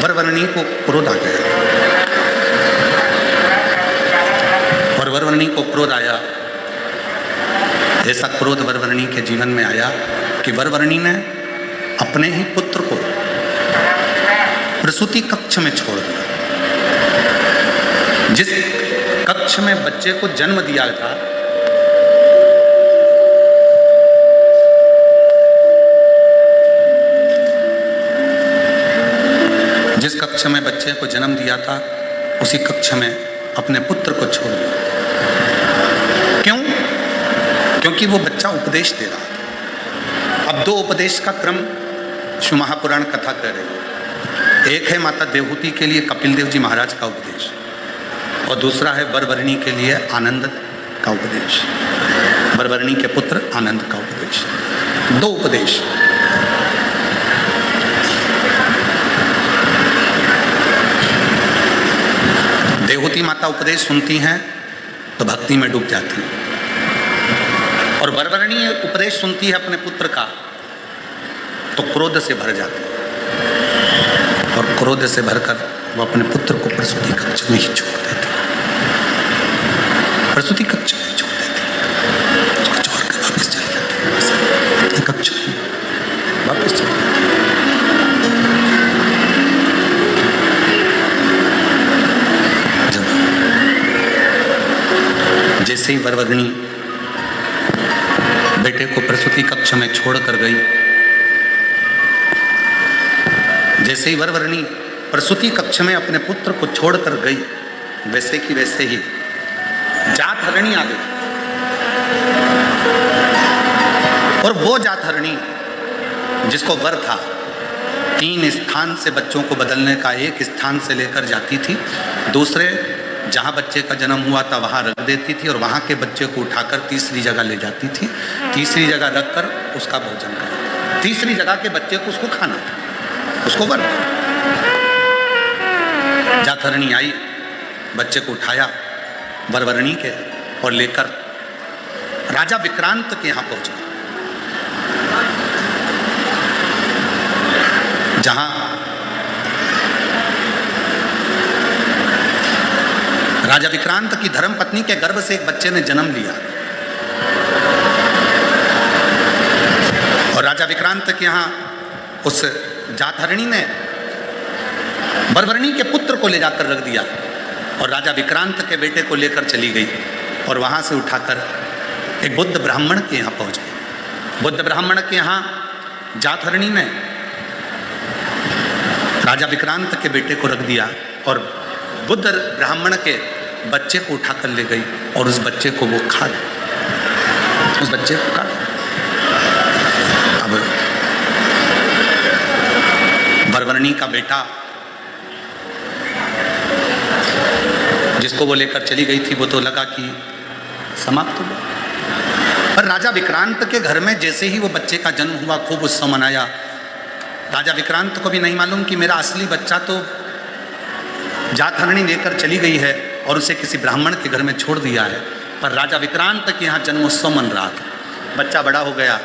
वरवरनी को क्रोध आ गया और वरवरनी को क्रोध आया। ऐसा क्रोध वरवरनी के जीवन में आया कि वरवरनी ने अपने ही पुत्र को प्रसूति कक्ष में छोड़ दिया। जिस कक्ष में बच्चे को जन्म दिया था जिस कक्ष में बच्चे को जन्म दिया था उसी कक्ष में अपने पुत्र को छोड़ दिया। क्यों? क्योंकि वो बच्चा उपदेश दे रहा था। अब दो उपदेश का क्रम शिव महापुराण कथा कर रही है। एक है माता देवहूति के लिए कपिल देव जी महाराज का उपदेश और दूसरा है वरवरनी के लिए आनंद का उपदेश, वरवरनी के पुत्र आनंद का उपदेश। दो उपदेश। देवहूति माता उपदेश सुनती हैं तो भक्ति में डूब जाती हैं और वरवरनी उपदेश सुनती है अपने पुत्र का तो क्रोध से भर जाती है और क्रोध से भरकर वो अपने पुत्र को प्रसूति कक्ष में ही छोड़ देती है। प्रसूति कक्ष में छोड़ देती है, उसको छोड़कर वापस चली जाती है। अपने कक्ष में वापस चली जाती है। जैसे ही वरवरनी बेटे को प्रसूति कक्ष में छोड़कर गई, जैसे ही वरवरनी प्रसूति कक्ष में अपने पुत्र को छोड़कर गई, वैसे की वैसे ही जातहरणी आ गई। और वो जातहरणी जिसको वर था 3 स्थान से बच्चों को बदलने का, एक स्थान से लेकर जाती थी, दूसरे जहाँ बच्चे का जन्म हुआ था वहाँ रख देती थी और वहाँ के बच्चे को उठाकर तीसरी जगह ले जाती थी, तीसरी जगह रखकर उसका भोजन करना, तीसरी जगह के बच्चे को उसको खाना था, उसको वर। जातहरणी आई, बच्चे को उठाया वरवरनी के और लेकर राजा विक्रांत के यहाँ पहुँच गई, जहाँ राजा विक्रांत की धर्मपत्नी के गर्भ से एक बच्चे ने जन्म लिया और राजा विक्रांत के यहाँ उस जातहरणी ने वरवरनी के पुत्र को ले जाकर रख दिया और राजा विक्रांत के बेटे को लेकर चली गई और वहाँ से उठाकर एक बुद्ध ब्राह्मण के यहाँ पहुँच गई। बुद्ध ब्राह्मण के यहाँ जातहरणी ने राजा विक्रांत के बेटे को रख दिया और बुद्ध ब्राह्मण के बच्चे को उठाकर ले गई और उस बच्चे को वो खा गई, उस बच्चे को खा गई। अब वरवरनी का बेटा जिसको वो लेकर चली गई थी वो तो लगा कि समाप्त हो गया, पर राजा विक्रांत के घर में जैसे ही वो बच्चे का जन्म हुआ खूब उत्सव मनाया। राजा विक्रांत को भी नहीं मालूम कि मेरा असली बच्चा तो जातहरणी लेकर चली गई है और उसे किसी ब्राह्मण के घर में छोड़ दिया है, पर राजा विक्रांत के यहाँ जन्मोत्सव मन रहा था। बच्चा बड़ा हो गया।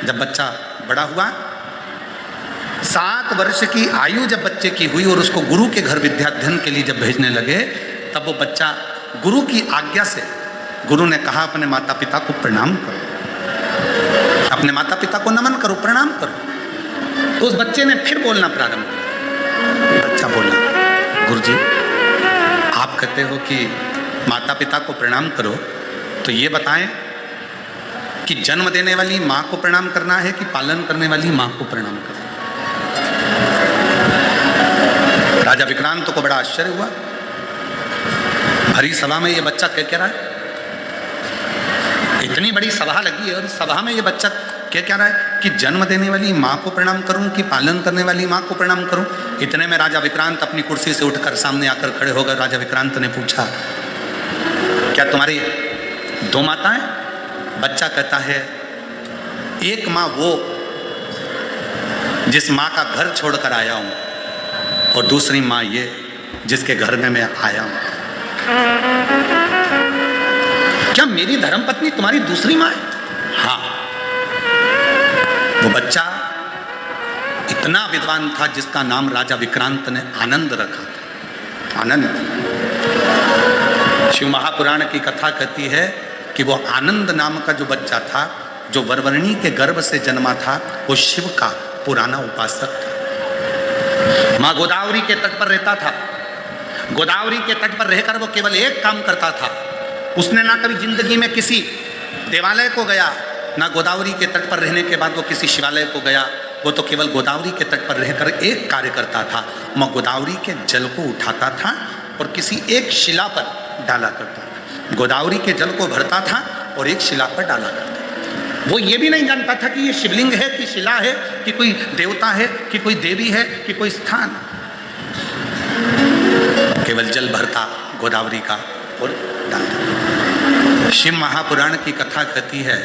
जब बच्चा बड़ा हुआ, 7 वर्ष की आयु जब बच्चे की हुई और उसको गुरु के घर विद्याध्ययन के लिए जब भेजने लगे, तब वो बच्चा गुरु की आज्ञा से, गुरु ने कहा अपने माता पिता को प्रणाम करो, अपने माता पिता को नमन करो, प्रणाम करो। तो उस बच्चे ने फिर बोलना प्रारंभ किया। बच्चा बोला, गुरुजी आप कहते हो कि माता पिता को प्रणाम करो, तो ये बताएं कि जन्म देने वाली माँ को प्रणाम करना है कि पालन करने वाली माँ को प्रणाम करना। राजा विक्रांत को बड़ा आश्चर्य हुआ। भरी सभा में ये बच्चा कह रहा है, इतनी बड़ी सभा लगी है और इस सभा में ये बच्चा क्या कह रहा है कि जन्म देने वाली माँ को प्रणाम करूं कि पालन करने वाली माँ को प्रणाम करूं? इतने में राजा विक्रांत अपनी कुर्सी से उठकर सामने आकर खड़े हो गए। राजा विक्रांत ने पूछा, क्या तुम्हारी दो माताएं? बच्चा कहता है, एक माँ वो जिस माँ का घर छोड़कर आया हूं, और दूसरी माँ ये जिसके घर में मैं आया हूं। क्या मेरी धर्मपत्नी तुम्हारी दूसरी माँ है? हाँ। वो बच्चा इतना विद्वान था जिसका नाम राजा विक्रांत ने आनंद रखा था। आनंद। शिव महापुराण की कथा कहती है कि वो आनंद नाम का जो बच्चा था, जो वरवर्णी के गर्भ से जन्मा था, वो शिव का पुराना उपासक था। माँ गोदावरी के तट पर रहता था। गोदावरी के तट पर रहकर वो केवल एक काम करता था। उसने ना कभी जिंदगी में किसी देवालय को गया, ना गोदावरी के तट पर रहने के बाद वो किसी शिवालय को गया। वो तो केवल गोदावरी के तट पर रहकर एक कार्य करता था। वह गोदावरी के जल को उठाता था और किसी एक शिला पर डाला करता था। गोदावरी के जल को भरता था और एक शिला पर डाला करता था। वो ये भी नहीं जानता था कि ये शिवलिंग है कि शिला है कि कोई देवता है कि कोई देवी है कि कोई स्थान। केवल जल भरता गोदावरी का और डालता। शिव महापुराण की कथा कहती है,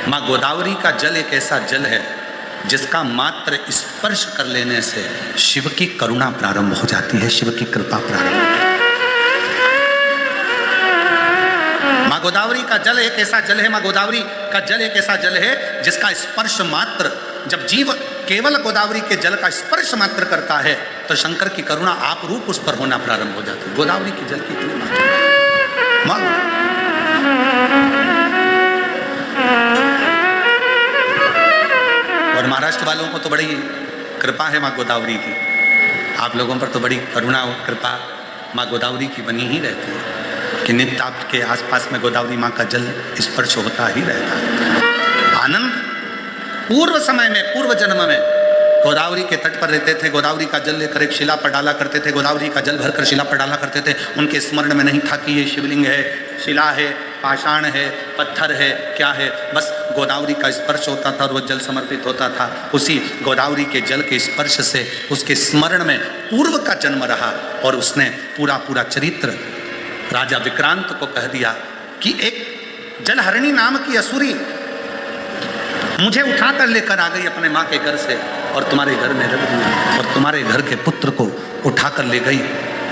माँ गोदावरी का जल एक ऐसा जल है जिसका मात्र स्पर्श कर लेने से शिव की करुणा प्रारंभ हो जाती है, शिव की कृपा प्रारंभ होती है। माँ गोदावरी का जल एक ऐसा जल है, माँ गोदावरी का जल एक ऐसा जल है जिसका स्पर्श मात्र, जब जीव केवल गोदावरी के जल का स्पर्श मात्र करता है तो शंकर की करुणा आप रूप उस पर होना प्रारंभ हो जाती है। गोदावरी के जल की इतनी मात्रा। और महाराष्ट्र वालों को तो बड़ी कृपा है माँ गोदावरी की। आप लोगों पर तो बड़ी करुणा और कृपा माँ गोदावरी की बनी ही रहती है कि नित्य आपके आसपास में गोदावरी माँ का जल स्पर्श होता ही रहता है। आनंद पूर्व समय में, पूर्व जन्म में गोदावरी के तट पर रहते थे। गोदावरी का जल लेकर एक शिला पर डाला करते थे। गोदावरी का जल भरकर शिला पर डाला करते थे। उनके स्मरण में नहीं था कि ये शिवलिंग है, शिला है, पाषाण है, पत्थर है, क्या है। बस गोदावरी का स्पर्श होता था और वो जल समर्पित होता था। उसी गोदावरी के जल के स्पर्श से उसके स्मरण में पूर्व का जन्म रहा और उसने पूरा पूरा चरित्र राजा विक्रांत को कह दिया कि एक जलहरणी नाम की असुरी मुझे उठाकर लेकर आ गई अपने माँ के घर से और तुम्हारे घर में रख दिया, और तुम्हारे घर के पुत्र को उठाकर ले गई,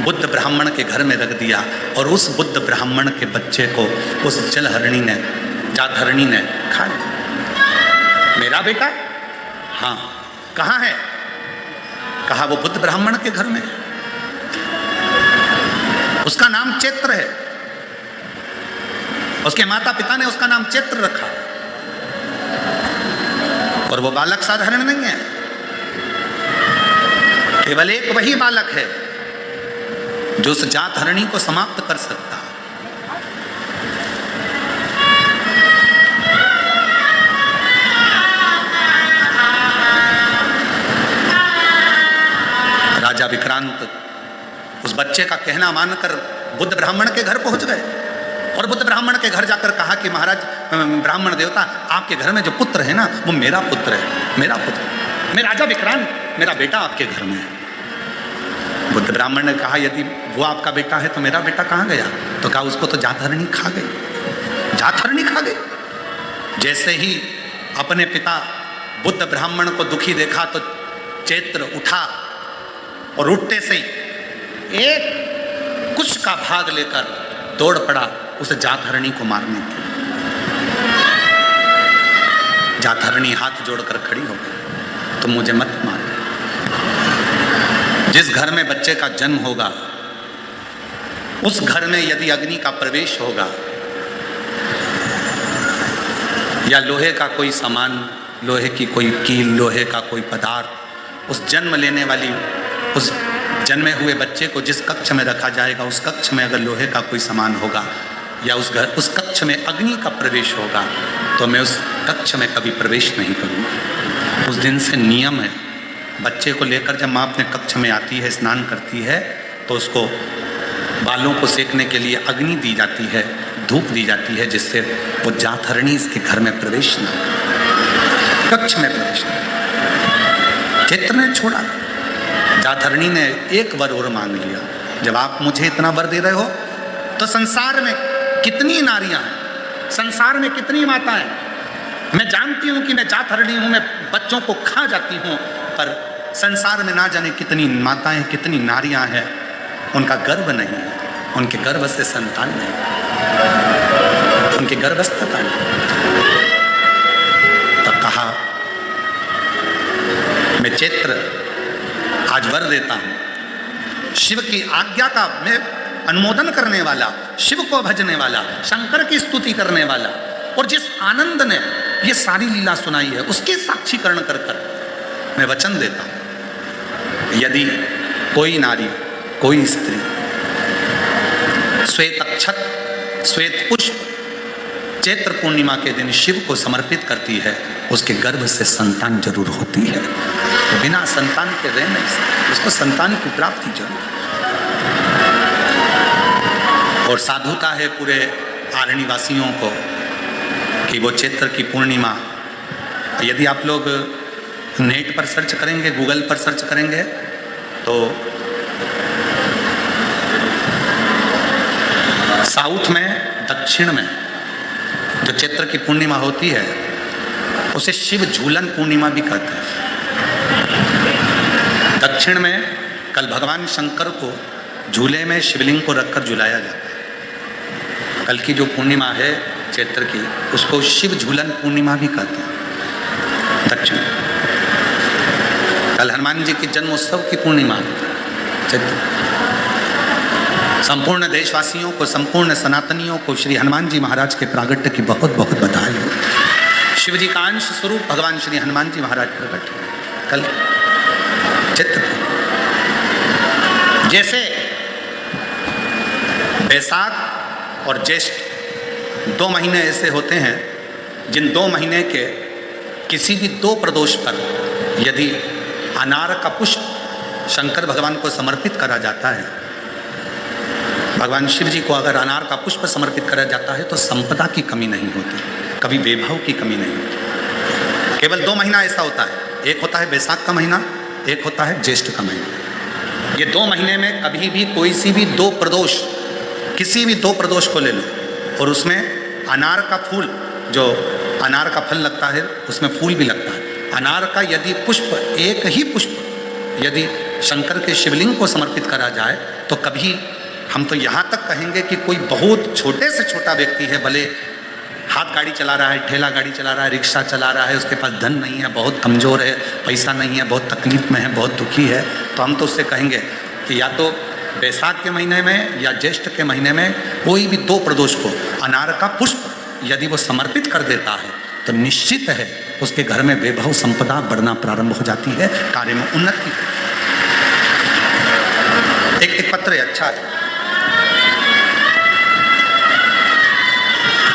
बुद्ध ब्राह्मण के घर में रख दिया, और उस बुद्ध ब्राह्मण के बच्चे को उस जलहरणी ने, जातहरणी ने खा लिया। मेरा बेटा? हाँ। कहाँ है? कहा वो बुद्ध ब्राह्मण के घर में। उसका नाम चैत्र है। उसके माता पिता ने उसका नाम चैत्र रखा, और वो बालक साधारण नहीं है। केवल एक वही बालक है जो उस जातहरणी को समाप्त कर सकता। राजा विक्रांत उस बच्चे का कहना मानकर बुद्ध ब्राह्मण के घर पहुंच गए और बुद्ध ब्राह्मण के घर जाकर कहा कि महाराज ब्राह्मण देवता, आपके घर में जो पुत्र है ना, वो मेरा पुत्र है, मेरा पुत्र, मैं राजा विक्रांत, मेरा बेटा आपके घर में है। बुद्ध ब्राह्मण ने कहा, यदि वो आपका बेटा है तो मेरा बेटा कहाँ गया? तो कहा उसको तो जातहरणी खा गई, जातहरणी खा गई। जैसे ही अपने पिता बुद्ध ब्राह्मण को दुखी देखा तो चैत्र उठा और उठते से ही एक कुश का भाग लेकर दौड़ पड़ा उस जातहरणी को मारने के लिए। जातहरणी हाथ जोड़कर खड़ी हो गई, तुम मुझे मत मार। जिस घर में बच्चे का जन्म होगा उस घर में यदि अग्नि का प्रवेश होगा या लोहे का कोई सामान, लोहे की कोई कील, लोहे का कोई पदार्थ, उस जन्म लेने वाली, उस जन्मे हुए बच्चे को जिस कक्ष में रखा जाएगा उस कक्ष में अगर लोहे का कोई सामान होगा या उस कक्ष में अग्नि का प्रवेश होगा तो मैं उस कक्ष में कभी प्रवेश नहीं करूँगा। उस दिन से नियम है, बच्चे को लेकर जब माँ अपने कक्ष में आती है, स्नान करती है, तो उसको बालों को सेकने के लिए अग्नि दी जाती है, धूप दी जाती है, जिससे वो जातहरणी इसके घर में प्रवेश न करे। कक्ष में प्रवेश किया। चित्र ने छोड़ा। जाधरणी ने एक वर और मांग लिया, जब आप मुझे इतना वर दे रहे हो तो संसार में कितनी नारियां हैं, संसार में कितनी माताएं। मैं जानती हूं कि मैं जाधरणी हूं, मैं बच्चों को खा जाती हूं, पर संसार में ना जाने कितनी माताएं, कितनी नारियां हैं, उनका गर्भ नहीं है, उनके गर्भ से संतान नहीं, उनके गर्भस्थता नहीं। तब कहा, मैं चैत्र आज वर देता हूं, शिव की आज्ञा का मैं अनुमोदन करने वाला, शिव को भजने वाला, शंकर की स्तुति करने वाला, और जिस आनंद ने ये सारी लीला सुनाई है उसके साक्षीकरण कर कर मैं वचन देता हूं, यदि कोई नारी, कोई स्त्री श्वेत अक्षत, श्वेत पुष्प चैत्र पूर्णिमा के दिन शिव को समर्पित करती है, उसके गर्भ से संतान जरूर होती है। तो बिना संतान के रह नहीं सकती, उसको संतान की प्राप्ति जरूर। और साधुता है पूरे आरण्य वासियों को कि वो चैत्र की पूर्णिमा, यदि आप लोग नेट पर सर्च करेंगे, गूगल पर सर्च करेंगे, तो साउथ में, दक्षिण में जो चैत्र की पूर्णिमा होती है उसे शिव झूलन पूर्णिमा भी कहते हैं। दक्षिण में कल भगवान शंकर को झूले में शिवलिंग को रखकर झुलाया जाता है। कल की जो पूर्णिमा है चैत्र की, उसको शिव झूलन पूर्णिमा भी कहते हैं दक्षिण। कल हनुमान जी की जन्मोत्सव की पूर्णिमा चैत्र। संपूर्ण देशवासियों को, संपूर्ण सनातनियों को श्री हनुमान जी महाराज के प्रागट्य की बहुत बहुत बधाई हो। शिव जी का अंश स्वरूप भगवान श्री हनुमान जी महाराज प्रकट हुए कल चैत्र। जैसे बैसाख और ज्येष्ठ 2 महीने ऐसे होते हैं जिन 2 महीने के किसी भी 2 प्रदोष पर यदि अनार का पुष्प शंकर भगवान को समर्पित करा जाता है, भगवान शिव जी को अगर अनार का पुष्प समर्पित करा जाता है तो संपदा की कमी नहीं होती, कभी वैभव की कमी नहीं होती। केवल 2 महीना ऐसा होता है, एक होता है बैसाख का महीना, एक होता है ज्येष्ठ का महीना। ये 2 महीने में कभी भी कोई सी भी 2 प्रदोष, किसी भी 2 प्रदोष को ले लो और उसमें अनार का फूल, जो अनार का फल लगता है उसमें फूल भी लगता है, अनार का यदि पुष्प, एक ही पुष्प यदि शंकर के शिवलिंग को समर्पित करा जाए तो कभी, हम तो यहाँ तक कहेंगे कि कोई बहुत छोटे से छोटा व्यक्ति है, भले हाथ गाड़ी चला रहा है, ठेला गाड़ी चला रहा है, रिक्शा चला रहा है, उसके पास धन नहीं है, बहुत कमज़ोर है, पैसा नहीं है, बहुत तकलीफ में है, बहुत दुखी है, तो हम तो उससे कहेंगे कि या तो बैसाख के महीने में या ज्येष्ठ के महीने में कोई भी 2 प्रदोष को अनार का पुष्प यदि वो समर्पित कर देता है तो निश्चित है उसके घर में वैभव संपदा बढ़ना प्रारंभ हो जाती है, कार्य में उन्नति। एक पत्र है, अच्छा है,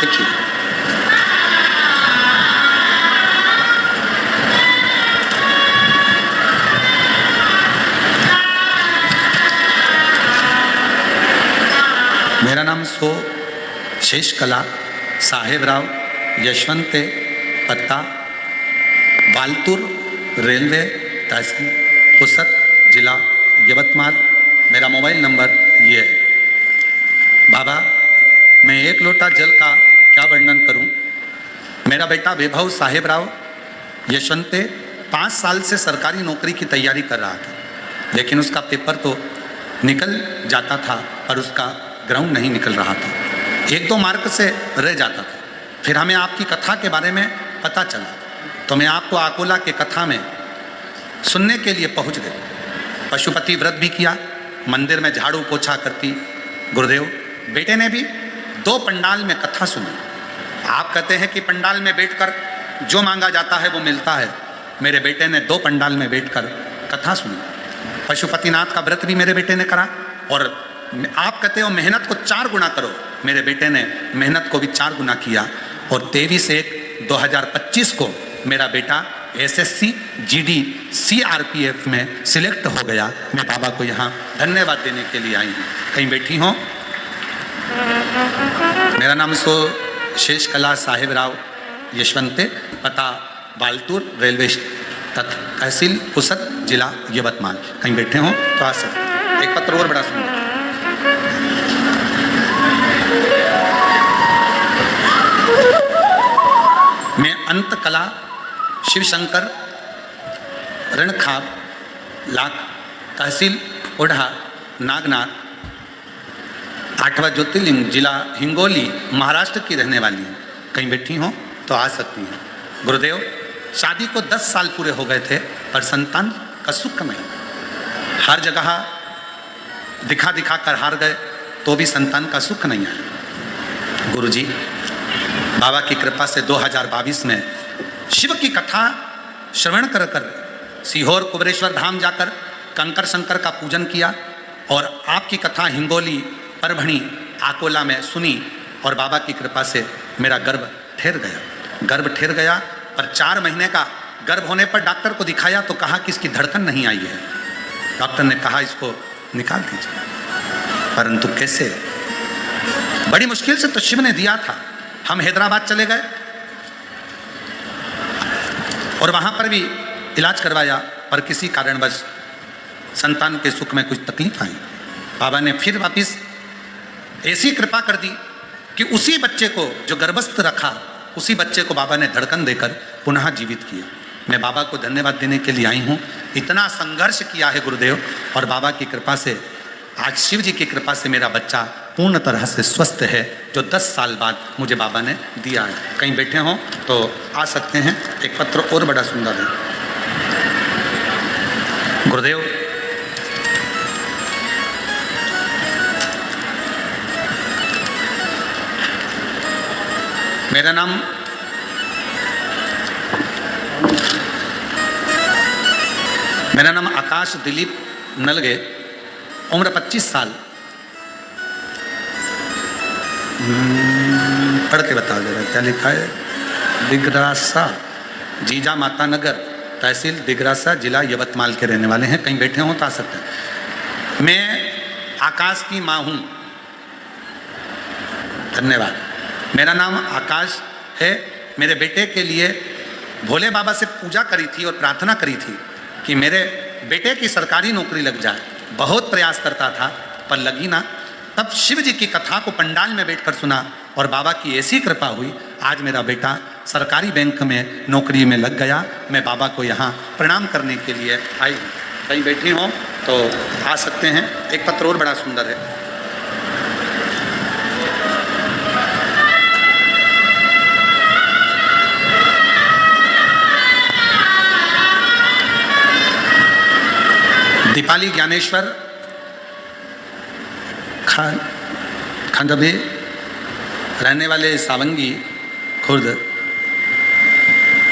देखिए। मेरा नाम शेषकला साहेबराव, यशवंत, पत्ता बालतूर, रेलवे तहसील पुसद, जिला यवतमाल। मेरा मोबाइल नंबर ये है। बाबा, मैं 1 लोटा जल का क्या वर्णन करूं। मेरा बेटा वैभव साहेबराव यशवंत 5 साल से सरकारी नौकरी की तैयारी कर रहा था, लेकिन उसका पेपर तो निकल जाता था पर उसका ग्राउंड नहीं निकल रहा था, 1-2 मार्क से रह जाता था। फिर हमें आपकी कथा के बारे में पता चला तो मैं आपको अकोला के कथा में सुनने के लिए पहुंच गए। पशुपति व्रत भी किया, मंदिर में झाड़ू पोछा करती गुरुदेव। बेटे ने भी 2 पंडाल में कथा सुनी। आप कहते हैं कि पंडाल में बैठकर जो मांगा जाता है वो मिलता है। मेरे बेटे ने 2 पंडाल में बैठकर कथा सुनी। पशुपतिनाथ का व्रत भी मेरे बेटे ने करा, और आप कहते हो मेहनत को 4 गुना करो, मेरे बेटे ने मेहनत को भी 4 गुना किया। और 23/1/2025 को मेरा बेटा SSC GD CRPF में सिलेक्ट हो गया। मैं बाबा को यहाँ धन्यवाद देने के लिए आई हूँ। कहीं बैठी हो? मेरा नाम शेषकला साहेबराव यशवंत, पता बालतूर रेलवे तहसील उसत जिला यवतमाल। कहीं बैठे हों तो आ सकते हैं। एक पत्र और बड़ा सुंदर। मैं अंत कला शिव शंकर रणखाब लाख तहसील ओढ़ा नागनाथ 8वां ज्योतिर्लिंग जिला हिंगोली महाराष्ट्र की रहने वाली हूँ। कहीं बैठी हो तो आ सकती हैं। गुरुदेव, शादी को 10 साल पूरे हो गए थे पर संतान का सुख नहीं। हर जगह दिखा दिखा कर हार गए तो भी संतान का सुख नहीं आया। गुरुजी, बाबा की कृपा से 2022 में शिव की कथा श्रवण कर कर सीहोर कुबरेश्वर धाम जाकर कंकर शंकर का पूजन किया और आपकी कथा हिंगोली परभणी आकोला में सुनी और बाबा की कृपा से मेरा गर्भ ठहर गया। पर 4 महीने का गर्भ होने पर डॉक्टर को दिखाया तो कहा कि इसकी धड़कन नहीं आई है। डॉक्टर ने कहा इसको निकाल दीजिए, परंतु कैसे? बड़ी मुश्किल से तो शिव ने दिया था। हम हैदराबाद चले गए और वहां पर भी इलाज करवाया पर किसी कारणवश संतान के सुख में कुछ तकलीफ आई। बाबा ने फिर वापिस ऐसी कृपा कर दी कि उसी बच्चे को जो गर्भस्थ रखा, उसी बच्चे को बाबा ने धड़कन देकर पुनः जीवित किया। मैं बाबा को धन्यवाद देने के लिए आई हूँ। इतना संघर्ष किया है गुरुदेव और बाबा की कृपा से आज शिव जी की कृपा से मेरा बच्चा पूर्ण तरह से स्वस्थ है, जो 10 साल बाद मुझे बाबा ने दिया है। कहीं बैठे हों तो आ सकते हैं। एक पत्र और बड़ा सुंदर है। गुरुदेव, मेरा नाम आकाश दिलीप नलगे, उम्र 25 साल। पढ़ के बता दे रहा क्या लिखा है। दिगरासा, जीजा माता नगर, तहसील दिगरासा, जिला यवतमाल के रहने वाले हैं। कहीं बैठे हों तो आ सकते हैं। मैं आकाश की माँ हूँ। धन्यवाद। मेरा नाम आकाश है। मेरे बेटे के लिए भोले बाबा से पूजा करी थी और प्रार्थना करी थी कि मेरे बेटे की सरकारी नौकरी लग जाए। बहुत प्रयास करता था पर लगी ना। तब शिव जी की कथा को पंडाल में बैठकर सुना और बाबा की ऐसी कृपा हुई, आज मेरा बेटा सरकारी बैंक में नौकरी में लग गया। मैं बाबा को यहाँ प्रणाम करने के लिए आई हूँ। कहीं बैठी हों तो आ सकते हैं। एक पत्र और बड़ा सुंदर है। दीपाली ज्ञानेश्वर खंडबे रहने वाले सावंगी खुर्द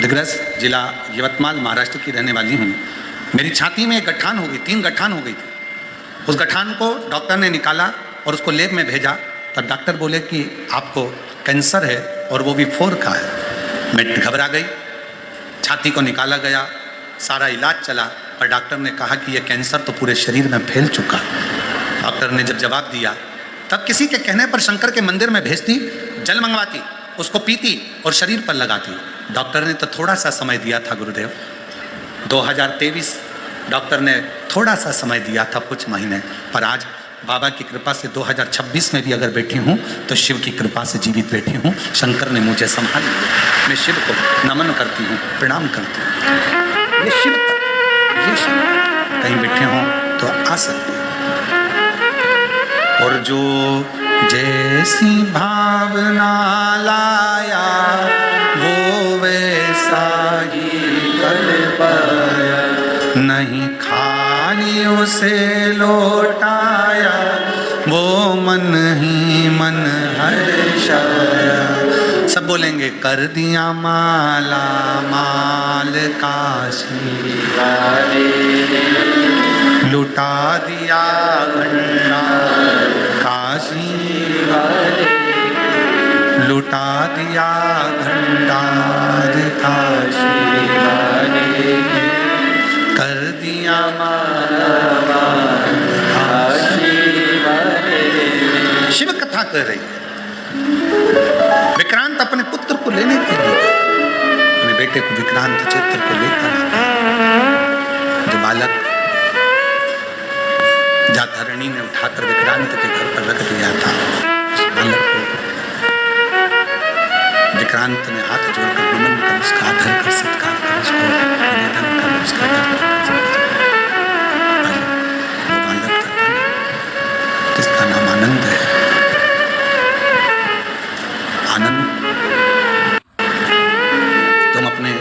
दिग्रस जिला यवतमाल महाराष्ट्र की रहने वाली हूँ। मेरी छाती में एक गठान हो गई, 3 गठान हो गई थी। उस गठान को डॉक्टर ने निकाला और उसको लैब में भेजा। तब डॉक्टर बोले कि आपको कैंसर है और वो भी 4 का है। मैं घबरा गई। छाती को निकाला गया, सारा इलाज चला पर डॉक्टर ने कहा कि ये कैंसर तो पूरे शरीर में फैल चुका। डॉक्टर ने जब जवाब दिया तब किसी के कहने पर शंकर के मंदिर में भेजती, जल मंगवाती, उसको पीती और शरीर पर लगाती। डॉक्टर ने तो थोड़ा सा समय दिया था गुरुदेव। 2023 डॉक्टर ने थोड़ा सा समय दिया था, कुछ महीने, पर आज बाबा की कृपा से 2026 में भी अगर बैठी हूँ तो शिव की कृपा से जीवित बैठी हूँ। शंकर ने मुझे संभाल लिया। मैं शिव को नमन करती हूँ, प्रणाम करती हूँ। ये शिव कहीं बैठे हों तो आ सकते हैं। और जो जैसी भावना लाया वो वैसा ही कर पाया, नहीं खाली उसे लौटाया वो मन ही मन हर्षाया। सब बोलेंगे कर दिया माला माल काशी वाले, लुटा दिया भंडार काशी वाले, लुटा दिया भंडार काशी वाले, कर दिया माला माल काशी वाले। शिव कथा कर रही है। विक्रांत अपने पुत्र को लेने के लिए अपने बेटे को विक्रांत चित्र को लेकर आता है। जो बालक जाधरणी ने उठाकर विक्रांत के घर पर रख दिया था, उस बालक को विक्रांत ने हाथ जोड़कर नमन कर, उसका आदर कर, सत्कार कर, उसको निवेदन कर, उसका वो बालक था जिसका नाम आनंद है। आनंद, तुम अपने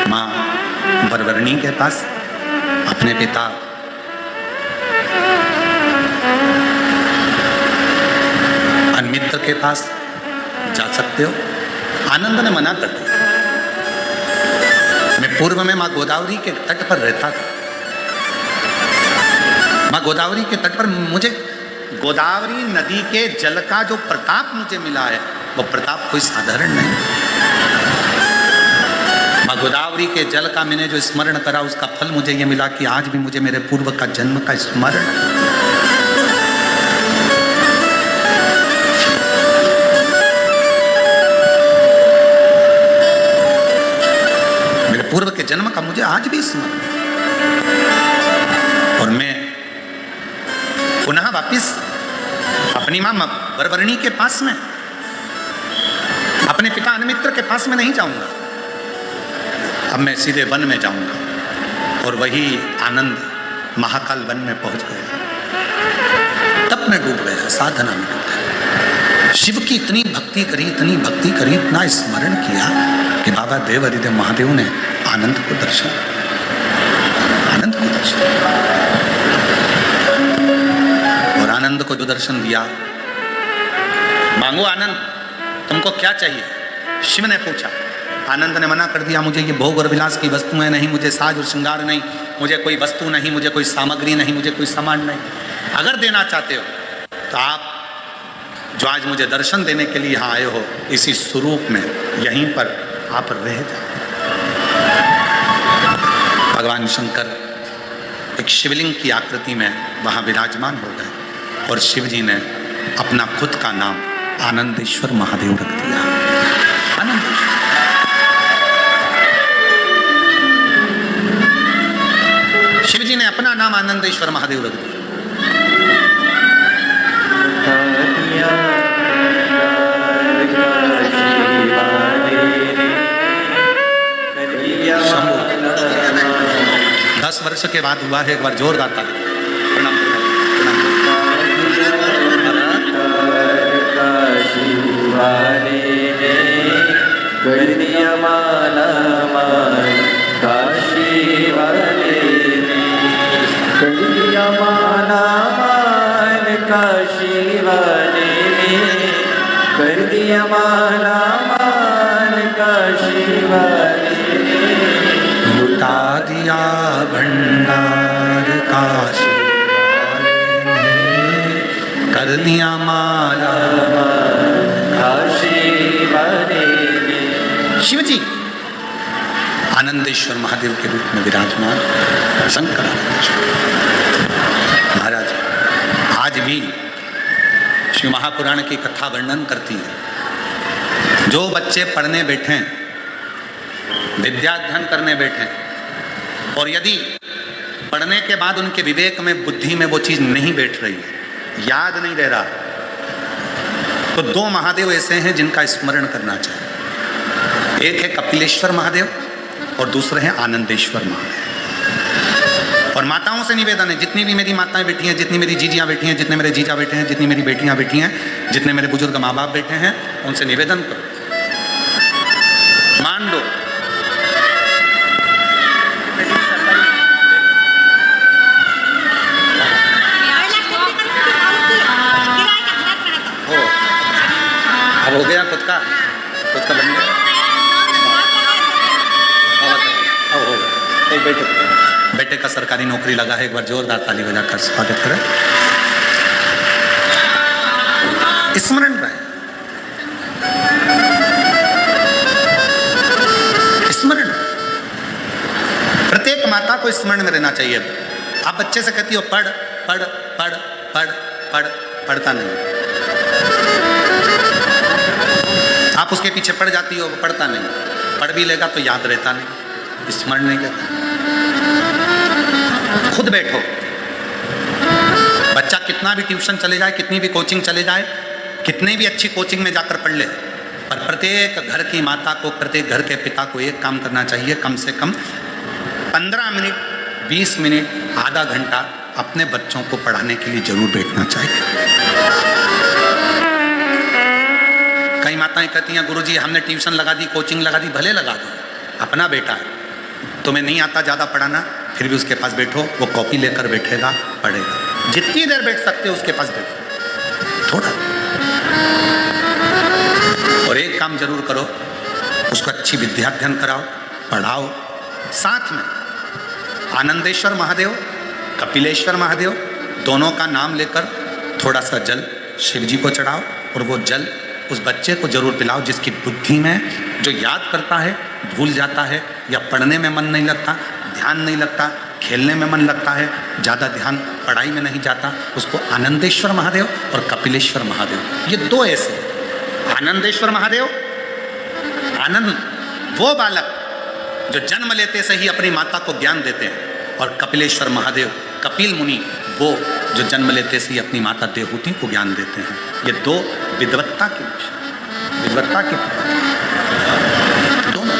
माँ वरवरणी के पास, अपने पिता अनमित्र के पास जा सकते हो। आनंद ने मना कर दिया। मैं पूर्व में माँ गोदावरी के तट पर रहता था। माँ गोदावरी के तट पर मुझे गोदावरी नदी के जल का जो प्रताप मुझे मिला है, वो प्रताप कोई साधारण नहीं। माँ गोदावरी के जल का मैंने जो स्मरण करा, उसका फल मुझे ये मिला कि आज भी मुझे मेरे पूर्व का जन्म का स्मरण। मेरे पूर्व के जन्म का मुझे आज भी स्मरण। और मैं पुनः वापिस अपनी माँ वरवरणी के पास में, अपने पिता अनमित्र के पास में नहीं जाऊंगा। अब मैं सीधे वन में जाऊंगा। और वही आनंद महाकाल वन में पहुंच गया। तप में डूब गया, साधना में डूब गया। शिव की इतनी भक्ति करी, इतनी भक्ति करी, इतना स्मरण किया कि बाबा देव हरिदेव महादेव ने आनंद को दर्शन और आनंद को जो दर्शन दिया, मांगो आनंद, तुमको क्या चाहिए? शिव ने पूछा। आनंद ने मना कर दिया, मुझे ये भोग और विलास की वस्तुएं नहीं, मुझे साज और श्रृंगार नहीं, मुझे कोई वस्तु नहीं, मुझे कोई सामग्री नहीं, मुझे कोई सामान नहीं। अगर देना चाहते हो तो आप जो आज मुझे दर्शन देने के लिए यहाँ आए हो, इसी स्वरूप में यहीं पर आप रह जाओ। भगवान शंकर एक शिवलिंग की आकृति में वहाँ विराजमान हो गए और शिव जी ने अपना खुद का नाम आनंदेश्वर महादेव रख दिया। आनंदेश्वर। शिव जी ने अपना नाम आनंदेश्वर महादेव रख दिया। शंभू 10 वर्ष के बाद हुआ है। एक बार जोरदार ताली। लुटा दिया भंडार काशी वाले ने, कर दिया माला काशी वाले ने। शिव जी आनंदेश्वर महादेव के रूप में विराजमान, शंकर आनंदेश्वर महाराज। आज भी शिव महापुराण की कथा वर्णन करती है। जो बच्चे पढ़ने बैठे, विद्याध्ययन करने बैठे, और यदि पढ़ने के बाद उनके विवेक में, बुद्धि में वो चीज नहीं बैठ रही, याद नहीं रह रहा, तो 2 महादेव ऐसे हैं जिनका स्मरण करना चाहिए। एक है कपिलेश्वर महादेव और दूसरे हैं आनंदेश्वर महादेव। और माताओं से निवेदन है, जितनी भी मेरी माताएं बैठी हैं, जितनी मेरी जीजियां बैठी हैं, जितने मेरे जीजा बैठे हैं, जितनी मेरी बेटियां बैठी हैं, जितने मेरे बुजुर्ग माँ बाप बैठे हैं, उनसे निवेदन करो, मान लो अब हो गया, खुद का बन गया। अब हो गया। एक बेटे का सरकारी नौकरी लगा है। एक बार जोरदार ताली बजाकर स्वागत करें। स्मरण रहे, स्मरण। प्रत्येक माता को स्मरण में रहना चाहिए। आप बच्चे से कहती हो पढ़ पढ़ पढ़ पढ़ पढ़, पढ़ता नहीं। आप उसके पीछे पड़ जाती हो, वो पढ़ता नहीं, पढ़ भी लेगा तो याद रहता नहीं, स्मरण नहीं रहता। खुद बैठो, बच्चा कितना भी ट्यूशन चले जाए, कितनी भी कोचिंग चले जाए, कितनी भी अच्छी कोचिंग में जाकर पढ़ ले, पर प्रत्येक घर की माता को, प्रत्येक घर के पिता को एक काम करना चाहिए, कम से कम 15 मिनट, 20 मिनट, आधा घंटा अपने बच्चों को पढ़ाने के लिए जरूर बैठना चाहिए। कई माताएं कहती हैं गुरुजी हमने ट्यूशन लगा दी, कोचिंग लगा दी, भले लगा दो, अपना बेटा है, तुम्हें नहीं आता ज़्यादा पढ़ाना, फिर भी उसके पास बैठो, वो कॉपी लेकर बैठेगा, पढ़ेगा, जितनी देर बैठ सकते हो उसके पास बैठो थोड़ा। और एक काम जरूर करो, उसको अच्छी विद्या अध्ययन कराओ, पढ़ाओ, साथ में आनंदेश्वर महादेव, कपिलेश्वर महादेव दोनों का नाम लेकर थोड़ा सा जल शिव जी को चढ़ाओ, और वो जल उस बच्चे को जरूर पिलाओ जिसकी बुद्धि में, जो याद करता है भूल जाता है, या पढ़ने में मन नहीं लगता, ध्यान नहीं लगता, खेलने में मन लगता है, ज़्यादा ध्यान पढ़ाई में नहीं जाता, उसको आनंदेश्वर महादेव और कपिलेश्वर महादेव, ये दो ऐसे। आनंदेश्वर महादेव, आनंद वो बालक जो जन्म लेते से ही अपनी माता को ज्ञान देते हैं, और कपिलेश्वर महादेव, कपिल मुनि, वो जो जन्म लेते से ही अपनी माता देवहूति को ज्ञान देते हैं। ये दो विद्वत्ता के विषय, विद्वत्ता के दोनों।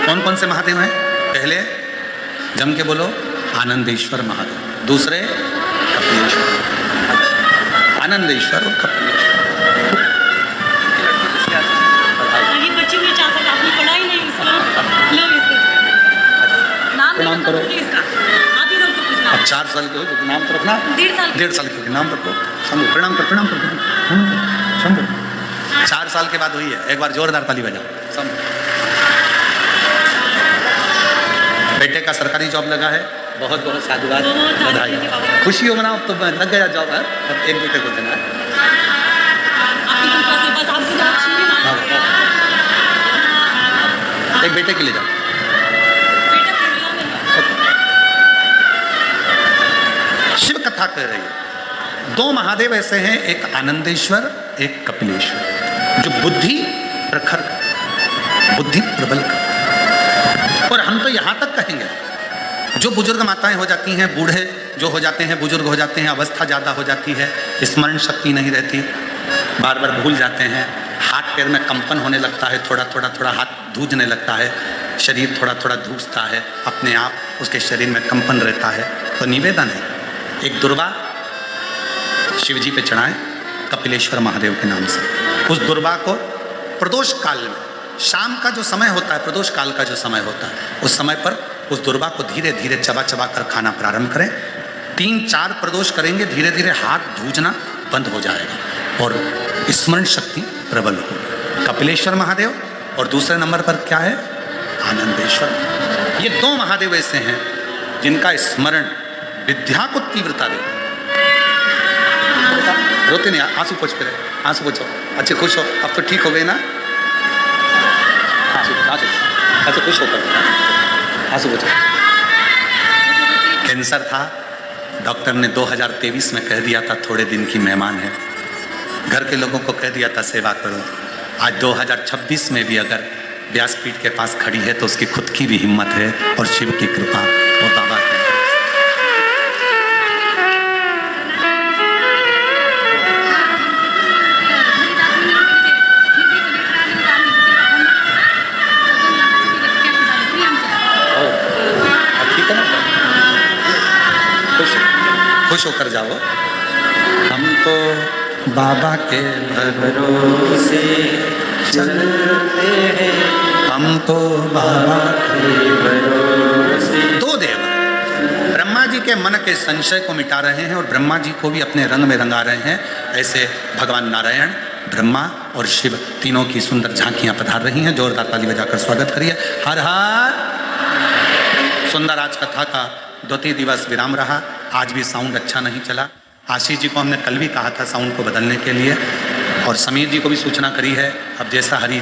कौन कौन से महादेव हैं? पहले जम के बोलो, आनंदेश्वर महादेव, दूसरे कपिलेश्वर, आनंदेश्वर और कपिलेश्वर। नाम करो, अब 4 साल के हो तो नाम तो रखना, 1.5 साल के नाम रखो, समझो, प्रणाम कर, प्रणाम कर, समझो, 4 साल के बाद हुई है, एक बार जोरदार ताली बजाओ, समझो। बेटे का सरकारी जॉब लगा है, बहुत बहुत साधुवाद, बधाई, खुशी हो मनाओ, तो लग गया जॉब है, अब एक बेटे को देना है, एक बेटे के लिए जाओ। शिव कथा कह रही है, 2 महादेव ऐसे हैं, एक आनंदेश्वर, एक कपिलेश्वर, जो बुद्धि प्रखर कर, बुद्धि प्रबल कर। और हम तो यहाँ तक कहेंगे, जो बुजुर्ग माताएं हो जाती हैं, बूढ़े जो हो जाते हैं, बुजुर्ग हो जाते हैं, अवस्था ज़्यादा हो जाती है, स्मरण शक्ति नहीं रहती, बार बार भूल जाते हैं, हाथ पैर में कंपन होने लगता है, थोड़ा थोड़ा हाथ धूजने लगता है, शरीर थोड़ा थोड़ा धूजता है, अपने आप उसके शरीर में कंपन रहता है, तो निवेदन है, एक दुर्वा शिव जी पे चढ़ाएं कपिलेश्वर महादेव के नाम से। उस दुर्वा को प्रदोष काल में, शाम का जो समय होता है, प्रदोष काल का जो समय होता है, उस समय पर उस दुर्वा को धीरे धीरे चबा चबा कर खाना प्रारंभ करें। 3-4 प्रदोष करेंगे, धीरे धीरे हाथ धूजना बंद हो जाएगा और स्मरण शक्ति प्रबल होगी। कपिलेश्वर महादेव, और दूसरे नंबर पर क्या है? आनंदेश्वर। ये 2 महादेव ऐसे हैं जिनका स्मरण विद्या को तीव्रता देता। रोते नहीं, आंसू पोंछ कर, आंसू पोंछो, अच्छे खुश हो, अब तो ठीक हो गए ना, अच्छा खुश होकर आंसू पोंछो। कैंसर था, डॉक्टर ने 2023 में कह दिया था थोड़े दिन की मेहमान है, घर के लोगों को कह दिया था सेवा करो। आज 2026 में भी अगर व्यासपीठ के पास खड़ी है तो उसकी खुद की भी हिम्मत है और शिव की कृपा और बाबा की। खुश होकर जाओ। हम तो बाबा के भरोसे चलते हैं, हम तो बाबा के भरोसे। 2 देव ब्रह्मा जी के मन के संशय को मिटा रहे हैं और ब्रह्मा जी को भी अपने रंग में रंगा रहे हैं। ऐसे भगवान नारायण, ब्रह्मा और शिव तीनों की सुंदर झांकियां पधार रही हैं। जोरदार ताली बजाकर स्वागत करिए। हर हर। सुंदर आज कथा का 2-3 दिवस विराम रहा। आज भी साउंड अच्छा नहीं चला। आशीष जी को हमने कल भी कहा था साउंड को बदलने के लिए, और समीर जी को भी सूचना करी है। अब जैसा हरी